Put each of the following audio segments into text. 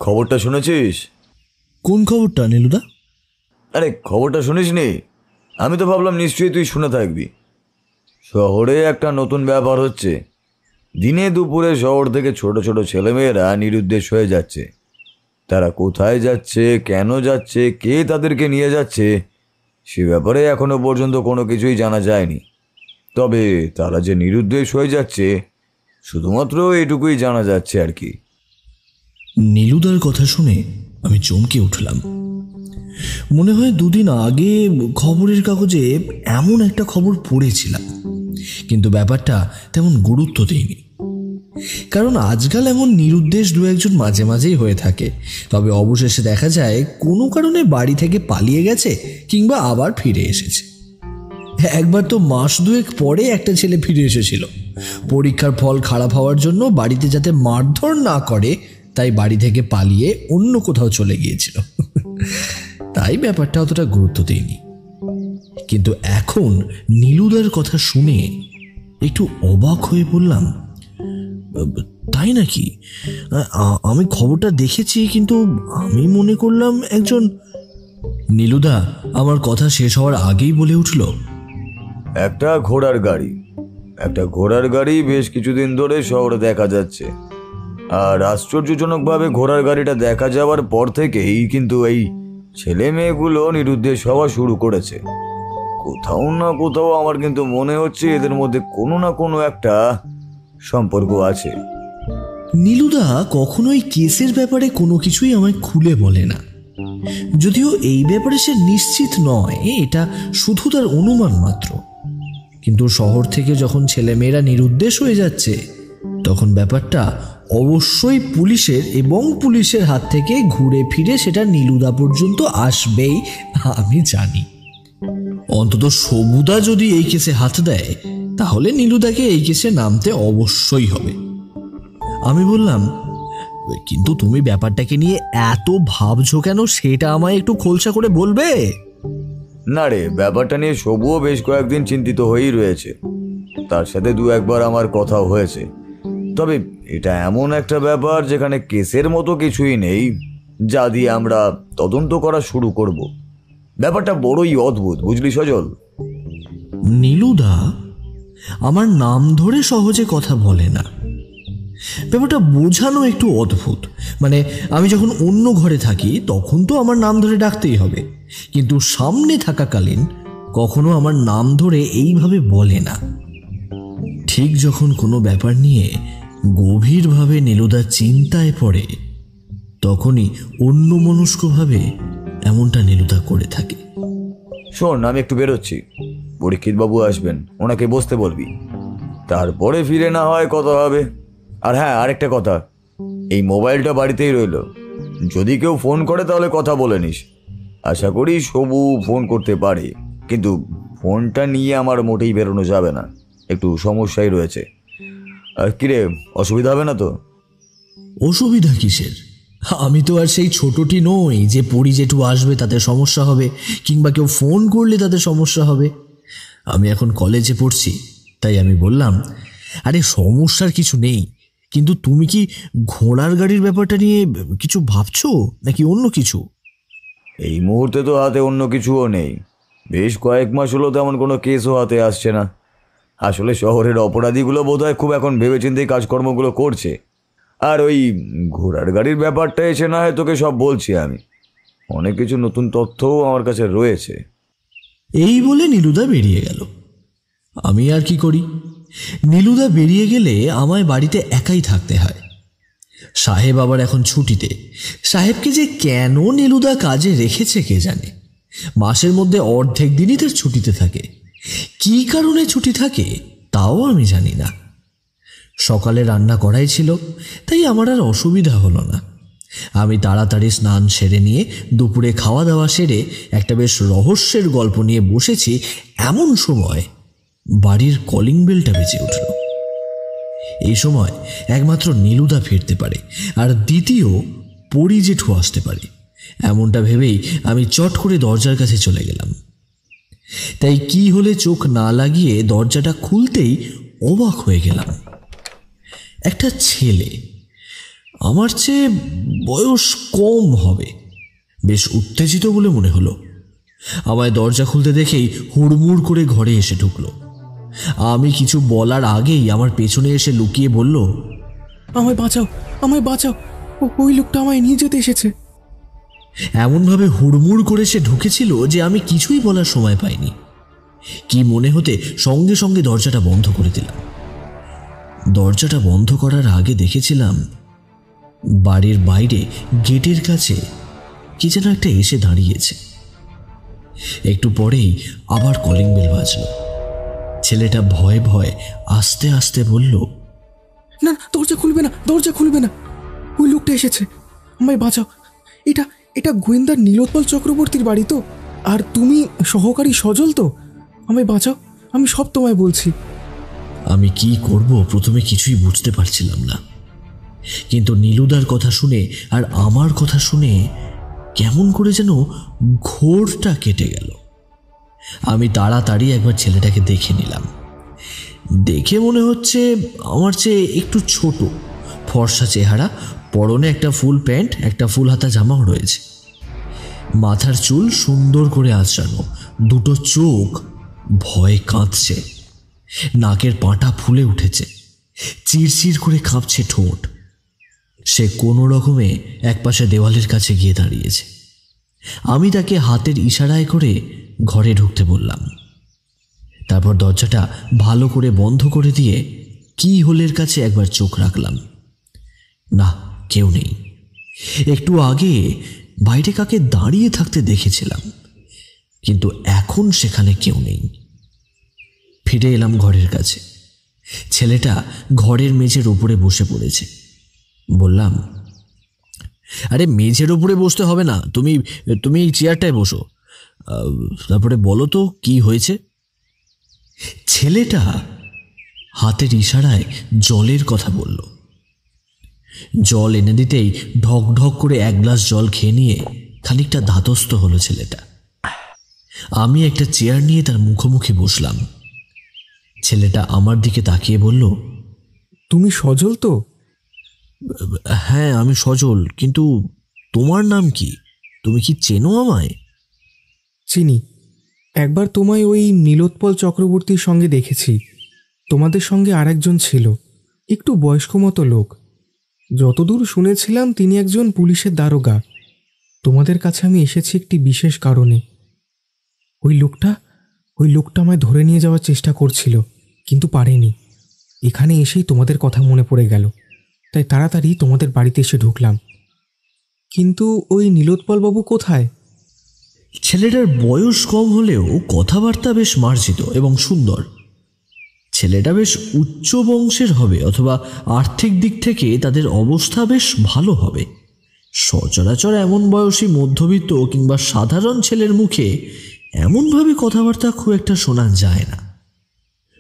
খবরটা শুনেছিস? কোন খবরটা নীলুদা? আরে খবরটা শুনিসনি? আমি তো ভাবলাম নিশ্চয়ই তুই শুনে থাকবি। শহরে একটা নতুন ব্যাপার হচ্ছে। দিনে দুপুরে শহর থেকে ছোট ছোট ছেলেমেয়েরা নিরুদ্দেশ হয়ে যাচ্ছে। তারা কোথায় যাচ্ছে, কেন যাচ্ছে, কে তাদেরকে নিয়ে যাচ্ছে, সে ব্যাপারে এখনো পর্যন্ত কোনো কিছুই জানা যায়নি। তবে তারা যে নিরুদ্দেশ হয়ে যাচ্ছে শুধুমাত্র এটুকুই জানা যাচ্ছে আর কি। নীলুদার কথা শুনে আমি চমকে উঠলাম। মনে হয় দুদিন আগে খবরের কাগজে এমন একটা খবর পড়েছিলাম, কিন্তু ব্যাপারটা তেমন গুরুত্ব দেইনি। কারণ আজকাল এমন নিরুদ্দেশ দু একজন মাঝে মাঝেই হয়ে থাকে, তবে অবশেষে দেখা যায় কোনো কারণে বাড়ি থেকে পালিয়ে গেছে কিংবা আবার ফিরে এসেছে। একবার তো মাস দুয়েক পরে একটা ছেলে ফিরে এসেছিল। পরীক্ষার ফল খারাপ হওয়ার জন্য বাড়িতে যাতে মারধর না করে তাই বাড়ি থেকে পালিয়ে অন্য কোথাও চলে গিয়েছিল। তাই ব্যাপারটা অতটা গুরুত্ব দেয়নি। কিন্তু এখন নীলুদার কথা শুনে একটু অবাক হয়ে বললাম, তাই নাকি? আমি খবরটা দেখেছি, কিন্তু আমি মনে করলাম একজন। নীলুদা আমার কথা শেষ হওয়ার আগেই বলে উঠল, একটা ঘোড়ার গাড়ি বেশ কিছুদিন ধরে শহরে দেখা যাচ্ছে। আর আশ্চর্যজনকভাবে ঘোড়ার গাড়িটা দেখা যাওয়ার পর থেকেই কিন্তু এই ছেলে মেয়েগুলো নিরুদ্দেশ হওয়া শুরু করেছে। কোথাও না কোথাও আমার কিন্তু মনে হচ্ছে এদের মধ্যে কোনো না কোনো একটা সম্পর্ক আছে। নীলুদা কখনোই কেসের ব্যাপারে কোনো কিছুই আমায় খুলে বলে না। যদিও এই ব্যাপারে সে নিশ্চিত নয়, এটা শুধু তার অনুমান মাত্র। কিন্তু শহর থেকে যখন ছেলেমেয়েরা নিরুদ্দেশ হয়ে যাচ্ছে তখন ব্যাপারটা অবশ্যই পুলিশের, এবং পুলিশের হাত থেকে ঘুরে ফিরে সেটা নীলুদা পর্যন্ত আসবেই আমি জানি। অন্তত সবুদা যদি এই কেসে হাত দেয় তাহলে নীলুদাকে এই কেসে নামতে অবশ্যই হবে। আমি বললাম, কিন্তু তুমি ব্যাপারটাকে নিয়ে এত ভাবছো কেন, সেটা আমায় একটু খোলসা করে বলবে? না রে, ব্যাপারটা নিয়ে সবুও বেশ কয়েকদিন চিন্তিত হয়েই রয়েছে। তার সাথে দু একবার আমার কথাও হয়েছে। তবে এটা এমন একটা ব্যাপার যেখানে কেসের মতো কিছুই নেই যা দিয়ে আমরা তদন্ত করা শুরু করব। ব্যাপারটা বড়ই অদ্ভুত, বুঝলি সজল? নীলুদা আমার নাম ধরে সহজে কথা বলে না। ব্যাপারটা বোঝানো একটু অদ্ভুত। মানে আমি যখন অন্য ঘরে থাকি তখন তো আমার নাম ধরে ডাকতেই হবে, কিন্তু সামনে থাকাকালীন কখনো আমার নাম ধরে এইভাবে বলে না। ঠিক যখন কোনো ব্যাপার নিয়ে গভীরভাবে নীলুদা চিন্তায় পড়ে তখনই অন্যমনস্কভাবে এমনটা নীলুদা করে থাকে। শোন, আমি একটু বেরোচ্ছি, পরীক্ষিত বাবু আসবেন, ওনাকে বসতে বলবি, তারপরে ফিরে না হয় কথা হবে। আর হ্যাঁ, আরেকটা কথা, এই মোবাইলটা বাড়িতেই রইল, যদি কেউ ফোন করে তাহলে কথা বলে নিস। আশা করি সবু ফোন করতে পারে, কিন্তু ফোনটা নিয়ে আমার মোটেই বেরোনো যাবে না, একটু সমস্যাই রয়েছে। আর কিরে, অসুবিধা হবে না তো? অসুবিধা কিসের? আমি তো আর সেই ছোটটি নই যে পরি জেঠু আসবে তাতে সমস্যা হবে, কিংবা কেউ ফোন করলে তাতে সমস্যা হবে। আমি এখন কলেজে পড়ছি, তাই আমি বললাম, আরে সমস্যার কিছু নেই, কিন্তু তুমি কি ঘোড়ার গাড়ির ব্যাপারটা নিয়ে কিছু ভাবছো নাকি অন্য কিছু? এই মুহূর্তে তো হাতে অন্য কিছুও নেই। বেশ কয়েক মাস হলো তেমন কোনো কেসও হাতে আসছে না। আসলে শহরের অপরাধীগুলো বোধহয় খুব এখন ভেবেচিন্তেই কাজকর্মগুলো করছে। আর ওই ঘোড়ার গাড়ির ব্যাপারটা এসে না হয় তোকে সব বলছি আমি, অনেক কিছু নতুন তথ্যও আমার কাছে রয়েছে। এই বলে নীলুদা বেরিয়ে গেল। আমি আর কি করি? নীলুদা বেরিয়ে গেলে আমায় বাড়িতে একাই থাকতে হয়। সাহেব আবার এখন ছুটিতে। সাহেবকে যে কেন নীলুদা কাজে রেখেছে কে জানে। মাসের মধ্যে অর্ধেক দিনই তার ছুটিতে থাকে। কি কারণে ছুটি থাকে তাও আমি জানি না। সকালে রান্না করাই ছিল, তাই আমার আর অসুবিধা হলো না। আমি তাড়াতাড়ি স্নান সেরে নিয়ে দুপুরে খাওয়া দাওয়া সেরে একটা বেশ রহস্যের গল্প নিয়ে বসেছি, এমন সময় বাড়ির কলিং বেলটা বেজে উঠল। এই সময় একমাত্র নীলুদা ফিরতে পারে, আর দ্বিতীয় পরি জেঠু আসতে পারে, এমনটা ভেবেই আমি চট করে দরজার কাছে চলে গেলাম। তাই কি হলে চোখ না লাগিয়ে দরজাটা খুলতেই অবাক হয়ে গেলাম। একটা ছেলে, আমার চেয়ে বয়স কম হবে, বেশ উত্তেজিত বলে মনে হলো। আমায় দরজা খুলতে দেখেই হুড়মুড় করে ঘরে এসে ঢুকলো। আমি কিছু বলার আগেই আমার পেছনে এসে লুকিয়ে বলল, আমায় বাঁচাও, আমায় বাঁচাও, ওই লোকটা আমায় নিয়ে যেতে এসেছে। এমনভাবে হুড়মুড় করে সে ঢুকেছিল যে আমি কিছুই বলার সময় পাইনি। কি মনে হতে সঙ্গে সঙ্গে দরজাটা বন্ধ করে দিলাম। দরজাটা বন্ধ করার আগে দেখেছিলাম বাড়ির বাইরে গেটের কাছে কি যেন একটা এসে দাঁড়িয়েছে। একটু পরেই আবার কলিং বেল বাজল। ছেলেটা ভয়ে ভয়ে আস্তে আস্তে বলল, না, দরজা খুলবে না, দরজা খুলবে না, ওই লোকটা এসেছে, আমায় বাঁচাও। এটা গোয়েন্দা নীলোৎপল চক্রবর্তীর বাড়ি তো? আর তুমি সহকারী সজল তো? আমায় বাঁচাও, আমি সব তোমায় বলছি। আমি কি করব প্রথমে কিছুই বুঝতে পারছিলাম না, কিন্তু নীলুদার কথা শুনে আর আমার কথা শুনে কেমন করে যেন ঘোরটা কেটে গেল। আমি তাড়াতাড়ি একবার ছেলেটাকে দেখে নিলাম। দেখে মনে হচ্ছে আমার চেয়ে একটু ছোট, ফর্সা চেহারা, পরনে একটা ফুল প্যান্ট, একটা ফুল হাতা জামাও রয়েছে। মাথার চুল সুন্দর করে আঁচড়ানো, দুটো চোখ ভয়ে কাঁদছে, নাকের পাঁটা ফুলে উঠেছে, চিরচির করে কাঁপছে ঠোঁট। সে কোনো রকমে একপাশে দেওয়ালের কাছে গিয়ে দাঁড়িয়েছে। আমি তাকে হাতের ইশারায় করে ঘরে ঢুকতে বললাম। তারপর দরজাটা ভালো করে বন্ধ করে দিয়ে কি হোলের কাছে একবার চোখ রাখলাম। না, কেউ নেই। একটু আগে বাইরে কাকে দাঁড়িয়ে থাকতে দেখেছিলাম, কিন্তু এখন সেখানে কেউ নেই। ফিরে এলাম ঘরের কাছে। ছেলেটা ঘরের মেঝের উপরে বসে পড়েছে। বললাম, আরে মেঝের উপরে বসতে হবে না, তুমি এই চেয়ারটায় বসো। তারপরে বলো তো কি হয়েছে। ছেলেটা হাতের ইশারায় জলের কথা বলল। জল এনে দিতেই ঢক ঢক করে এক গ্লাস জল খেয়ে নিয়ে খানিকটা ধাতস্থ হলো ছেলেটা। আমি একটা চেয়ার নিয়ে তার মুখোমুখি বসলাম। ছেলেটা আমার দিকে তাকিয়ে বলল, তুমি সজল তো? হ্যাঁ, আমি সজল, কিন্তু তোমার নাম কি? তুমি কি চেনো আমায়? চিনি, একবার তোমায় ওই নীলোৎপল চক্রবর্তীর সঙ্গে দেখেছি। তোমাদের সঙ্গে আরেকজন ছিল, একটু বয়স্ক মতো লোক। যতদূর শুনেছিলাম তিনি একজন পুলিশের দারোগা। তোমাদের কাছে আমি এসেছি একটি বিশেষ কারণে। ওই লোকটা আমায় ধরে নিয়ে যাওয়ার চেষ্টা করছিল, কিন্তু পারেনি। এখানে এসেই তোমাদের কথা মনে পড়ে গেল, তাই তাড়াতাড়ি তোমাদের বাড়িতে এসে ঢুকলাম। কিন্তু ওই নীলোৎপলবাবু কোথায়? ছেলেটার বয়স কম হলেও কথাবার্তা বেশ মার্জিত এবং সুন্দর। ছেলেটা বেশ উচ্চ বংশের হবে, অথবা আর্থিক দিক থেকে তাদের অবস্থা বেশ ভালো হবে। সচরাচর এমন বয়সী মধ্যবিত্ত কিংবা সাধারণ ছেলের মুখে এমনভাবে কথাবার্তা খুব একটা শোনা যায় না।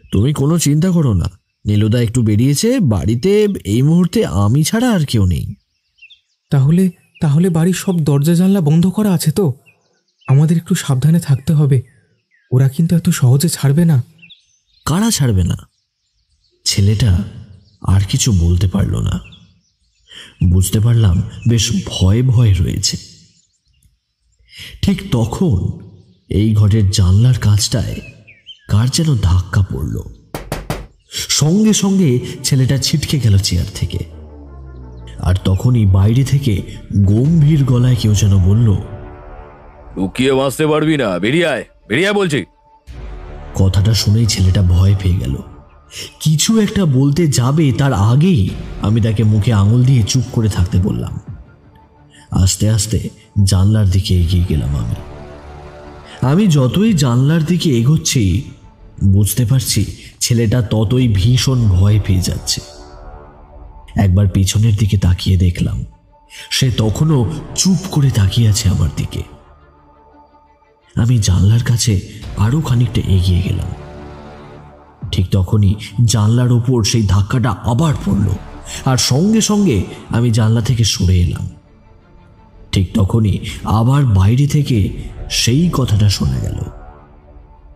তুমি কোনো চিন্তা করো না, নীলুদা একটু বেরিয়েছে, বাড়িতে এই মুহূর্তে আমি ছাড়া আর কেউ নেই। তাহলে বাড়ির সব দরজা জানলা বন্ধ করা আছে তো? আমাদের একটু সাবধানে থাকতে হবে, ওরা কিন্তু এত সহজে ছাড়বে না। কারা ছাড়বে না? ছেলেটা আর কিছু বলতে পারল না। বুঝতে পারলাম বেশ ভয়ে ভয়ে রয়েছে। ঠিক তখন এই ঘরের জানলার কাছটায় কার যেন ধাক্কা পড়ল। সঙ্গে সঙ্গে ছেলেটা ছিটকে গেল চেয়ার থেকে। আর তখনই বাইরে থেকে গম্ভীর গলায় কেউ যেন বলল, লুকিয়ে বাঁচতে পারবি না, বেরিয়ে আয়, বেরিয়ে আয় বলছি। কথাটা শুনেই ছেলেটা ভয় পেয়ে গেল। কিছু একটা বলতে যাবে তার আগেই আমি তাকে মুখে আঙুল দিয়ে চুপ করে থাকতে বললাম। আস্তে আস্তে জানলার দিকে এগিয়ে গেলাম। আমি যতই জানলার দিকে এগোচ্ছি বুঝতে পারছি ছেলেটা ততই ভীষণ ভয় পেয়ে যাচ্ছে। একবার পিছনের দিকে তাকিয়ে দেখলাম সে তখনও চুপ করে তাকিয়ে আছে আমার দিকে। আমি জানলার কাছে আরো খানিকটা এগিয়ে গেলাম। ঠিক তখনই জানলার ওপর সেই ধাক্কাটা আবার পড়ল, আর সঙ্গে সঙ্গে আমি জানলা থেকে সরে এলাম। ঠিক তখনই আবার বাইরে থেকে সেই কথাটা শোনা গেল,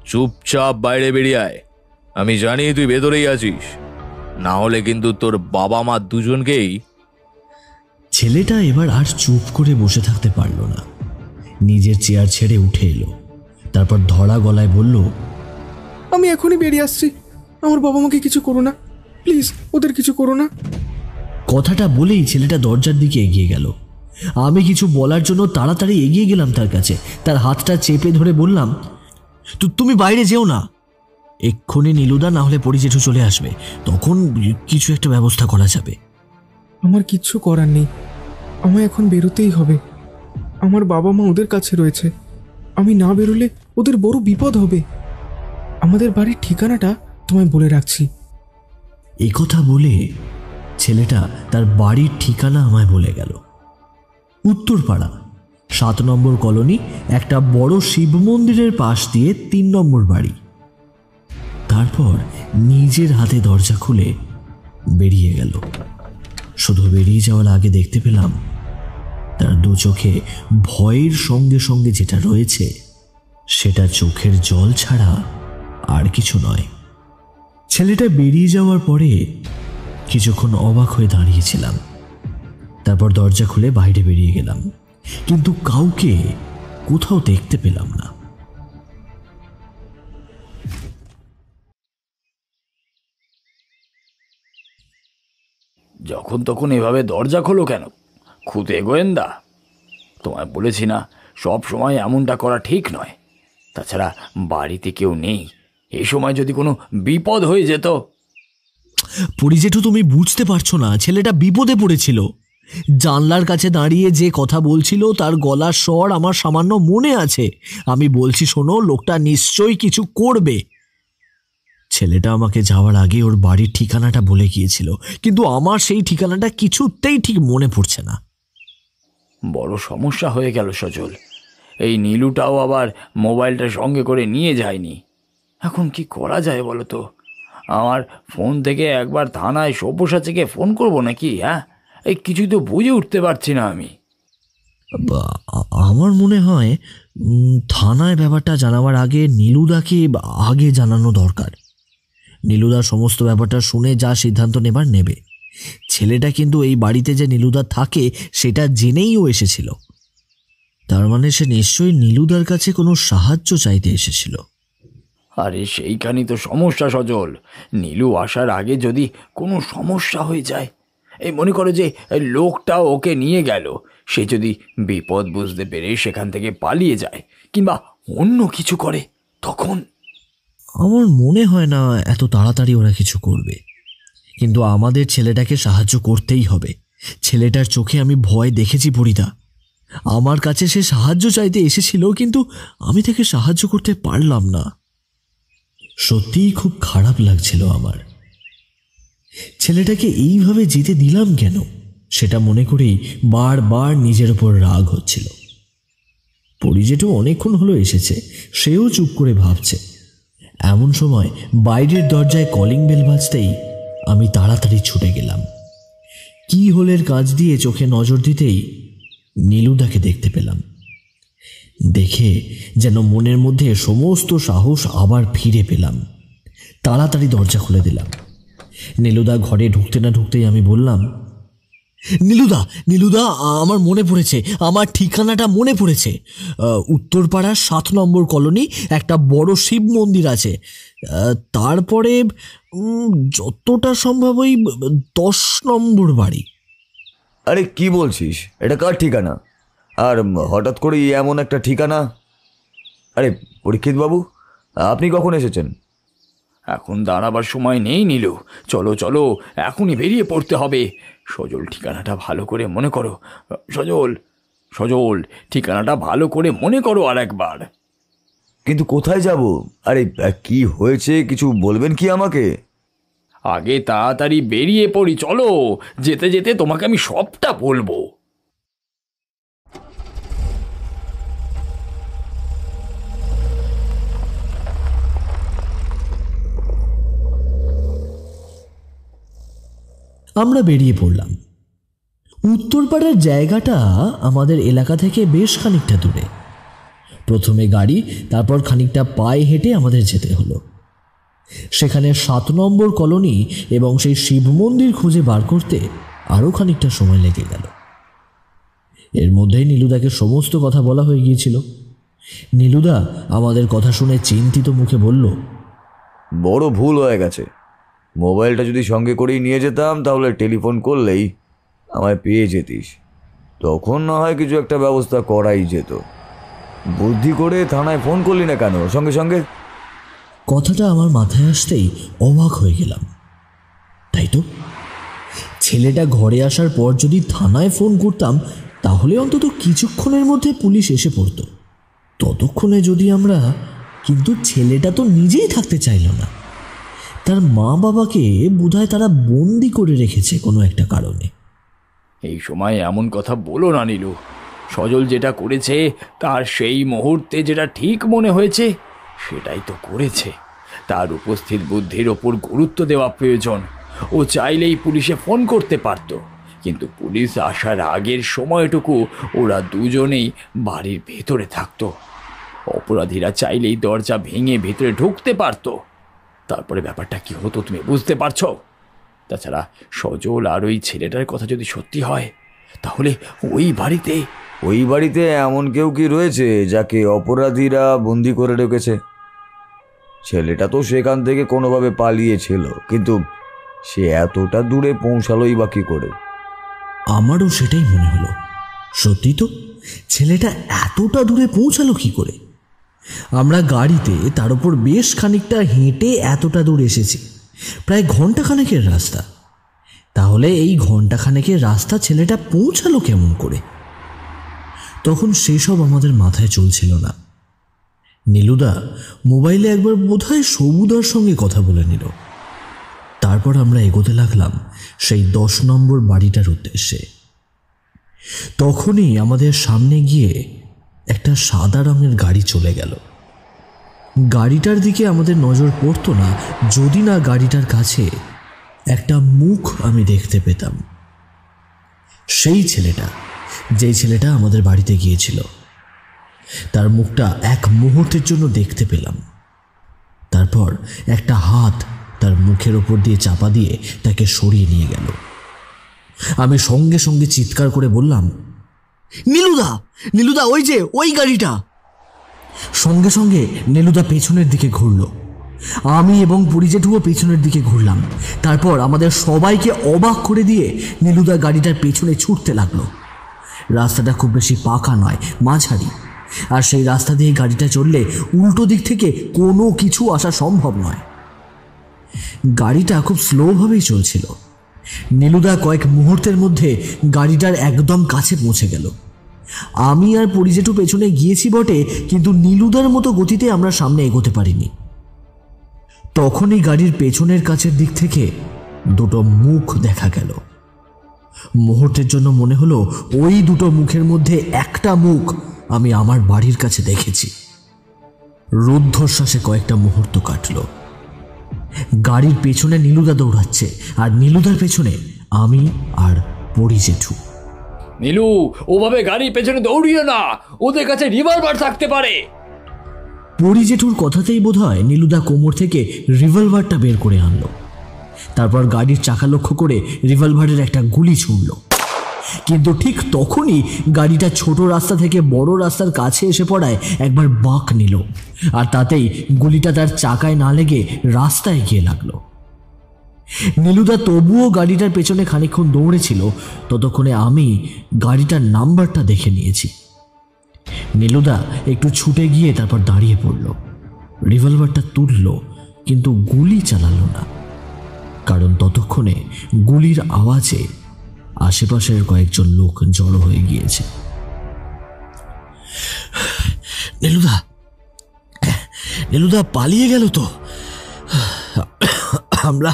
চুপচাপ বাইরে বেরিয়ে আয়, আমি জানি তুই ভেতরেই আছিস, না হলে কিন্তু তোর বাবা মা দুজনকেই। ছেলেটা এবার আর চুপ করে বসে থাকতে পারল না, নিজের চেয়ার ছেড়ে উঠে এলো। তারপর ধরা গলায় বলল, আমি এখনই বেরিয়ে আসছি। আমার বাবা মাকে কিছু করো না, প্লিজ, ওদের কিছু করো না। কথাটা বলেই ছেলেটা দরজার দিকে এগিয়ে গেল। আমি কিছু বলার জন্য তাড়াতাড়ি এগিয়ে গেলাম তার কাছে। তার হাতটা চেপে ধরে বললাম, তুমি বাইরে যেও না, এক্ষুনি নীলুদা না হলে পরি জেঠু চলে আসবে, তখন কিছু একটা ব্যবস্থা করা যাবে। আমার কিচ্ছু করার নেই, আমায় এখন বেরোতেই হবে। আমার বাবা মা ওদের কাছে রয়েছে, আমি না বেরোলে ওদের বড় বিপদ হবে। আমাদের বাড়ির ঠিকানাটা তোমায় বলে রাখছি। এই কথা বলে ছেলেটা তার বাড়ির ঠিকানা আমায় বলে গেল। উত্তরপাড়া, 7 নম্বর কলোনি, একটা বড় শিব মন্দিরের পাশ দিয়ে 3 নম্বর বাড়ি। তারপর নিজের হাতে দরজা খুলে বেরিয়ে গেল। শুধু বেরিয়ে যাওয়ার আগে দেখতে পেলাম তার দু চোখে ভয়ের সঙ্গে সঙ্গে যেটা রয়েছে সেটা চোখের জল ছাড়া আর কিছু নয়। ছেলেটা বেরিয়ে যাওয়ার পরে কিছুক্ষণ অবাক হয়ে দাঁড়িয়েছিলাম। তারপর দরজা খুলে বাইরে বেরিয়ে গেলাম, কিন্তু কাউকে কোথাও দেখতে পেলাম না। যখন তখন এভাবে দরজা খোলো কেন? খুদে গোয়েন্দা, তোমায় বলেছি না সব সময় এমনটা করা ঠিক নয়। তাছাড়া বাড়িতে কেউ নেই, এই সময় যদি কোনো বিপদ হয়ে যেত। পরি জেঠু, তুমি বুঝতে পারছো না, ছেলেটা বিপদে পড়েছিল। জানলার কাছে দাঁড়িয়ে যে কথা বলছিল তার গলার স্বর আমার সামান্য মনে আছে। আমি বলছি, শোনো, লোকটা নিশ্চয়ই কিছু করবে। ছেলেটা আমাকে যাওয়ার আগে ওর বাড়ির ঠিকানাটা বলে গিয়েছিল, কিন্তু আমার সেই ঠিকানাটা কিছুতেই ঠিক মনে পড়ছে না। বড় সমস্যা হয়ে গেল সজল। এই নীলুটাও আবার মোবাইলটা সঙ্গে করে নিয়ে যায়নি। এখন কি করা যায় বলো তো? আমার ফোন থেকে একবার থানায় সব্যসাচীকে ফোন করবো নাকি? হ্যাঁ, এই কিছুই তো বুঝে উঠতে পারছি না আমি। আমার মনে হয় থানায় ব্যাপারটা জানাবার আগে নীলুদাকে আগে জানানো দরকার। নীলুদার সমস্ত ব্যাপারটা শুনে যা সিদ্ধান্ত নেবার নেবে। ছেলেটা কিন্তু এই বাড়িতে যে নীলুদা থাকে সেটা জেনেই ও এসেছিল। তার মানে সে নিশ্চয়ই নীলুদার কাছে কোনো সাহায্য চাইতে এসেছিল। আরে সেইখানেই তো সমস্যা সজল। নীলু আসার আগে যদি কোনো সমস্যা হয়ে যায়, এই মনে করো যে লোকটা ওকে নিয়ে গেল, সে যদি বিপদ বুঝতে পেরে সেখান থেকে পালিয়ে যায় কিংবা অন্য কিছু করে, তখন? আমার মনে হয় না এত তাড়াতাড়ি ওরা কিছু করবে, কিন্তু আমাদের ছেলেটাকে সাহায্য করতেই হবে। ছেলেটার চোখে আমি ভয় দেখেছি পরিদা। আমার কাছে সে সাহায্য চাইতে এসেছিল, কিন্তু আমি তাকে সাহায্য করতে পারলাম না। সত্যিই খুব খারাপ লাগছিল আমার। ছেলেটাকে এইভাবে যেতে দিলাম কেন সেটা মনে করেই বারবার নিজের ওপর রাগ হচ্ছিল। পরি জেঠু অনেকক্ষণ হলো এসেছে, সেও চুপ করে ভাবছে। এমন সময় বাইরের দরজায় কলিং বেল বাজতেই আমি তাড়াতাড়ি ছুটে গেলাম। কি হোলের কাজ দিয়ে চোখে নজর দিতেই নীলুদাকে দেখতে পেলাম। দেখে যেন মনের মধ্যে সমস্ত সাহস আবার ফিরে পেলাম। তাড়াতাড়ি দরজা খুলে দিলাম। নীলুদা ঘরে ঢুকতে না ঢুকতেই আমি বললাম, নীলুদা, নীলুদা, আমার মনে পড়েছে, আমার ঠিকানাটা মনে পড়েছে। উত্তরপাড়ার 7 নম্বর কলোনি, একটা বড় শিব মন্দির আছে। তারপরে যতটা সম্ভব ওই 10 নম্বর বাড়ি। আরে কি বলছিস? এটা কার ঠিকানা? আর হঠাৎ করে এমন একটা ঠিকানা? আরে পরীক্ষিত বাবু, আপনি কখন এসেছেন? এখন দাঁড়াবার সময় নেই নীলু, চলো চলো, এখনই বেরিয়ে পড়তে হবে। সজল, ঠিকানাটা ভালো করে মনে করো। সজল, সজল, ঠিকানাটা ভালো করে মনে করো আর একবার। কিন্তু কোথায় যাব? আরে কি হয়েছে, কিছু বলবেন কি আমাকে? আগে তাড়াতাড়ি বেরিয়ে পড়ি, চলো। যেতে যেতে তোমাকে আমি সবটা বলবো। আমরা বেরিয়ে পড়লাম। উত্তরপাড়ার জায়গাটা আমাদের এলাকা থেকে বেশ খানিকটা দূরে। প্রথমে গাড়ি, তারপর খানিকটা পায়ে হেঁটে আমাদের যেতে হলো। সেখানে 7 নম্বর কলোনি এবং সেই শিব মন্দির খুঁজে বার করতে আরও খানিকটা সময় লেগে গেল। এর মধ্যেই নীলুদাকে সমস্ত কথা বলা হয়ে গিয়েছিল। নীলুদা আমাদের কথা শুনে চিন্তিত মুখে বলল, বড় ভুল হয়ে গেছে। মোবাইলটা যদি সঙ্গে করেই নিয়ে যেতাম তাহলে টেলিফোন করলেই আমায় পেয়ে যেতিস, তখন না হয় কিছু একটা ব্যবস্থা করাই যেত। বুদ্ধি করে থানায় ফোন করলি না কেন সঙ্গে সঙ্গে? কথাটা আমার মাথায় আসতেই অবাক হয়ে গেলাম। তাই তো, ছেলেটা ঘরে আসার পর যদি থানায় ফোন করতাম তাহলে অন্তত কিছুক্ষণের মধ্যে পুলিশ এসে পড়তো। ততক্ষণে যদি আমরা, কিন্তু ছেলেটা তো নিজেই থাকতে চাইল না। তার মা বাবাকে বোধহয় তারা বন্দি করে রেখেছে কোনো একটা কারণে। এই সময় এমন কথা বলো না নীলু। সজল যেটা করেছে তার সেই মুহূর্তে যেটা ঠিক মনে হয়েছে সেটাই তো করেছে। তার উপস্থিত বুদ্ধির ওপর গুরুত্ব দেওয়া প্রয়োজন। ও চাইলেই পুলিশে ফোন করতে পারত, কিন্তু পুলিশ আসার আগের সময়টুকু ওরা দুজনেই বাড়ির ভেতরে থাকতো। অপরাধীরা চাইলেই দরজা ভেঙে ভেতরে ঢুকতে পারতো। তারপরে ব্যাপারটা কি হতো তুমি বুঝতে পারছো? তাছাড়া সজল আর ওই ছেলেটার কথা যদি সত্যি হয় তাহলে ওই বাড়িতে এমন কেউ কি রয়েছে যাকে অপরাধীরা বন্দি করে রেখেছে? ছেলেটা তো সেখান থেকে কোনোভাবে পালিয়েছিল, কিন্তু সে এতটা দূরে পৌঁছালোই বা কি করে? আমারও সেটাই মনে হলো। সত্যি তো, ছেলেটা এতটা দূরে পৌঁছালো কি করে? আমরা গাড়িতে, তার উপর বেশ খানিকটা হেঁটে এতটা দূর এসেছি, প্রায় ঘন্টাখানেকের রাস্তা। তাহলে এই ঘন্টাখানেকের রাস্তা ছেলেটা পৌঁছালো কেমন করে? তখন সেসব আমাদের মাথায় চলছিল না। নীলুদা মোবাইলে একবার বোধহয় সবুদার সঙ্গে কথা বলে নিল। তারপর আমরা এগোতে লাগলাম সেই 10 নম্বর বাড়িটার উদ্দেশ্যে। তখনই আমাদের সামনে গিয়ে একটা সাদা রঙের গাড়ি চলে গেল। গাড়িটার দিকে আমাদের নজর পড়তো না যদি না গাড়িটার কাছে একটা মুখ আমি দেখতে পেতাম। সেই ছেলেটা, যেই ছেলেটা আমাদের বাড়িতে গিয়েছিল, তার মুখটা এক মুহূর্তের জন্য দেখতে পেলাম। তারপর একটা হাত তার মুখের ওপর দিয়ে চাপা দিয়ে তাকে সরিয়ে নিয়ে গেল। আমি সঙ্গে সঙ্গে চিৎকার করে বললাম, নীলুদা, নীলুদা, ওই যে ওই গাড়িটা। সঙ্গে সঙ্গে নীলুদা পেছনের দিকে ঘুরল। আমি এবং পরিজেঠুও পেছনের দিকে ঘুরলাম। তারপর আমাদের সবাইকে অবাক করে দিয়ে নীলুদা গাড়িটার পেছনে ছুটতে লাগলো। রাস্তাটা খুব বেশি পাকা নয়, মাঝারি, আর সেই রাস্তা দিয়ে গাড়িটা চললে উল্টো দিক থেকে কোনো কিছু আসা সম্ভব নয়। গাড়িটা খুব স্লোভাবেই চলছিল। নীলুদা কয়েক মুহূর্তের মধ্যে গাড়িটার একদম কাছে পৌঁছে গেল। আমি আর পরিজেঠু পেছনে গিয়েছি বটে, কিন্তু নীলুদার মতো গতিতে আমরা সামনে এগোতে পারিনি। তখনই গাড়ির পেছনের কাছের দিক থেকে দুটো মুখ দেখা গেল। মুহূর্তের জন্য মনে হলো ওই দুটো মুখের মধ্যে একটা মুখ আমি আমার বাড়ির কাছে দেখেছি। রুদ্ধশ্বাসে কয়েকটা মুহূর্ত কাটল। গাড়ির পেছনে নীলুদা দৌড়াচ্ছে, আর নীলুদার পেছনে আমি আর পরিজেঠু। নীলু, ওভাবে গাড়ির পেছনে দৌড়িও না, ওদের কাছে রিভলভার থাকতে পারে। পরিজেঠুর কথাতেই বোধহয় নীলুদা কোমর থেকে রিভলভারটা বের করে আনলো। তারপর গাড়ির চাকা লক্ষ্য করে রিভলভারের একটা গুলি ছুড়ল। কিন্তু ঠিক তখনই গাড়িটা ছোট রাস্তা থেকে বড় রাস্তার কাছে এসে পড়ায় একবার বাঁক নিল, আর তাতেই গুলিটা তার চাকায় না লেগে রাস্তায় গিয়ে লাগলো। নীলুদা তবুও গাড়িটার পেছনে খানিকক্ষণ দৌড়েছিল। ততক্ষণে আমি গাড়িটার নাম্বারটা দেখে নিয়েছি। নীলুদা একটু ছুটে গিয়ে তারপর দাঁড়িয়ে পড়ল। রিভলভারটা তুলল, কিন্তু গুলি চালালো না, কারণ ততক্ষণে গুলির আওয়াজে আশেপাশের কয়েকজন লোক জড়ো হয়ে গিয়েছে। নীলুদা, নীলুদা পালিয়ে গেল তো? আমরা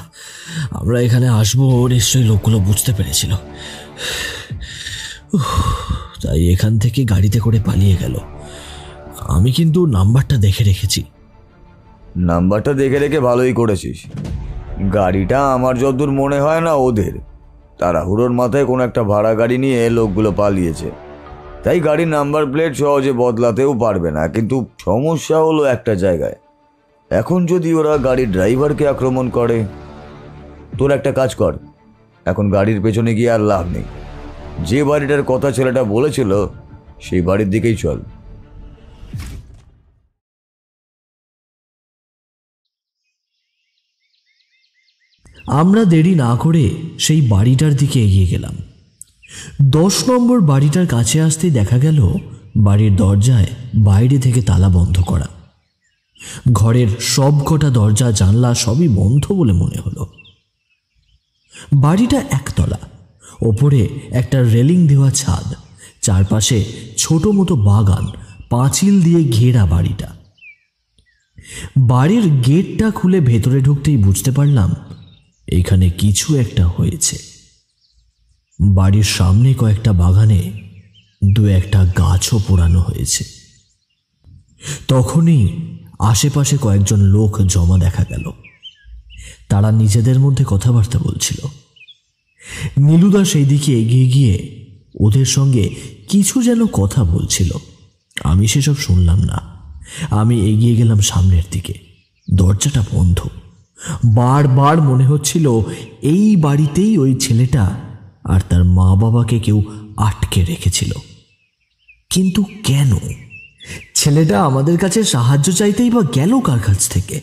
আমরা এখানে আসবো নিশ্চয়ই লোকগুলো বুঝতে পেরেছিল, তাই এখান থেকে গাড়িতে করে পালিয়ে গেল। আমি কিন্তু নাম্বারটা দেখে রেখেছি। নাম্বারটা দেখে রেখে ভালোই করেছিস। গাড়িটা আমার যতদূর মনে হয় না ওদের, তাড়াহুড়োর মাথায় কোনো একটা ভাড়া গাড়ি নিয়ে লোকগুলো পালিয়েছে, তাই গাড়ির নাম্বার প্লেট সহজে বদলাতেও পারবে না। কিন্তু সমস্যা হলো একটা জায়গায়, এখন যদি ওরা গাড়ির ড্রাইভারকে আক্রমণ করে, তোর একটা কাজ কর, এখন গাড়ির পেছনে গিয়ে আর লাভ নেই, যে বাড়িটার কথা ছেলেটা বলেছিল সেই বাড়ির দিকেই চল। আমরা দেরি না করে সেই বাড়িটার দিকে এগিয়ে গেলাম। 10 নম্বর বাড়িটার কাছে আসতেই দেখা গেল বাড়ির দরজায় বাইরে থেকে তালা বন্ধ করা। ঘরের সব কটা দরজা জানলা সবই বন্ধ বলে মনে হলো। বাড়িটা একতলা, ওপরে একটা রেলিং দেওয়া ছাদ, চারপাশে ছোট মতো বাগান, পাঁচিল দিয়ে ঘেরা বাড়িটা। বাড়ির গেটটা খুলে ভেতরে ঢুকতেই বুঝতে পারলাম এখানে কিছু একটা হয়েছে। বাড়ির সামনে কয়েকটা বাগানে 2-1টা গাছও পোড়ানো হয়েছে। তখনই আশেপাশে কয়েকজন লোক জমা দেখা গেল। তারা নিজেদের মধ্যে কথাবার্তা বলছিল। নীলুদা সেই দিকে এগিয়ে গিয়ে ওদের সঙ্গে কিছু যেন কথা বলছিল। আমি সেসব শুনলাম না। আমি এগিয়ে গেলাম সামনের দিকে। দরজাটা বন্ধ। বারবার মনে হচ্ছিল এই বাড়িতেই ওই ছেলেটা আর তার মা বাবাকে কেউ আটকে রেখেছিল। কিন্তু কেন? ছেলেটা আমাদের কাছে সাহায্য চাইতেই বা গেল কার কাছ থেকে?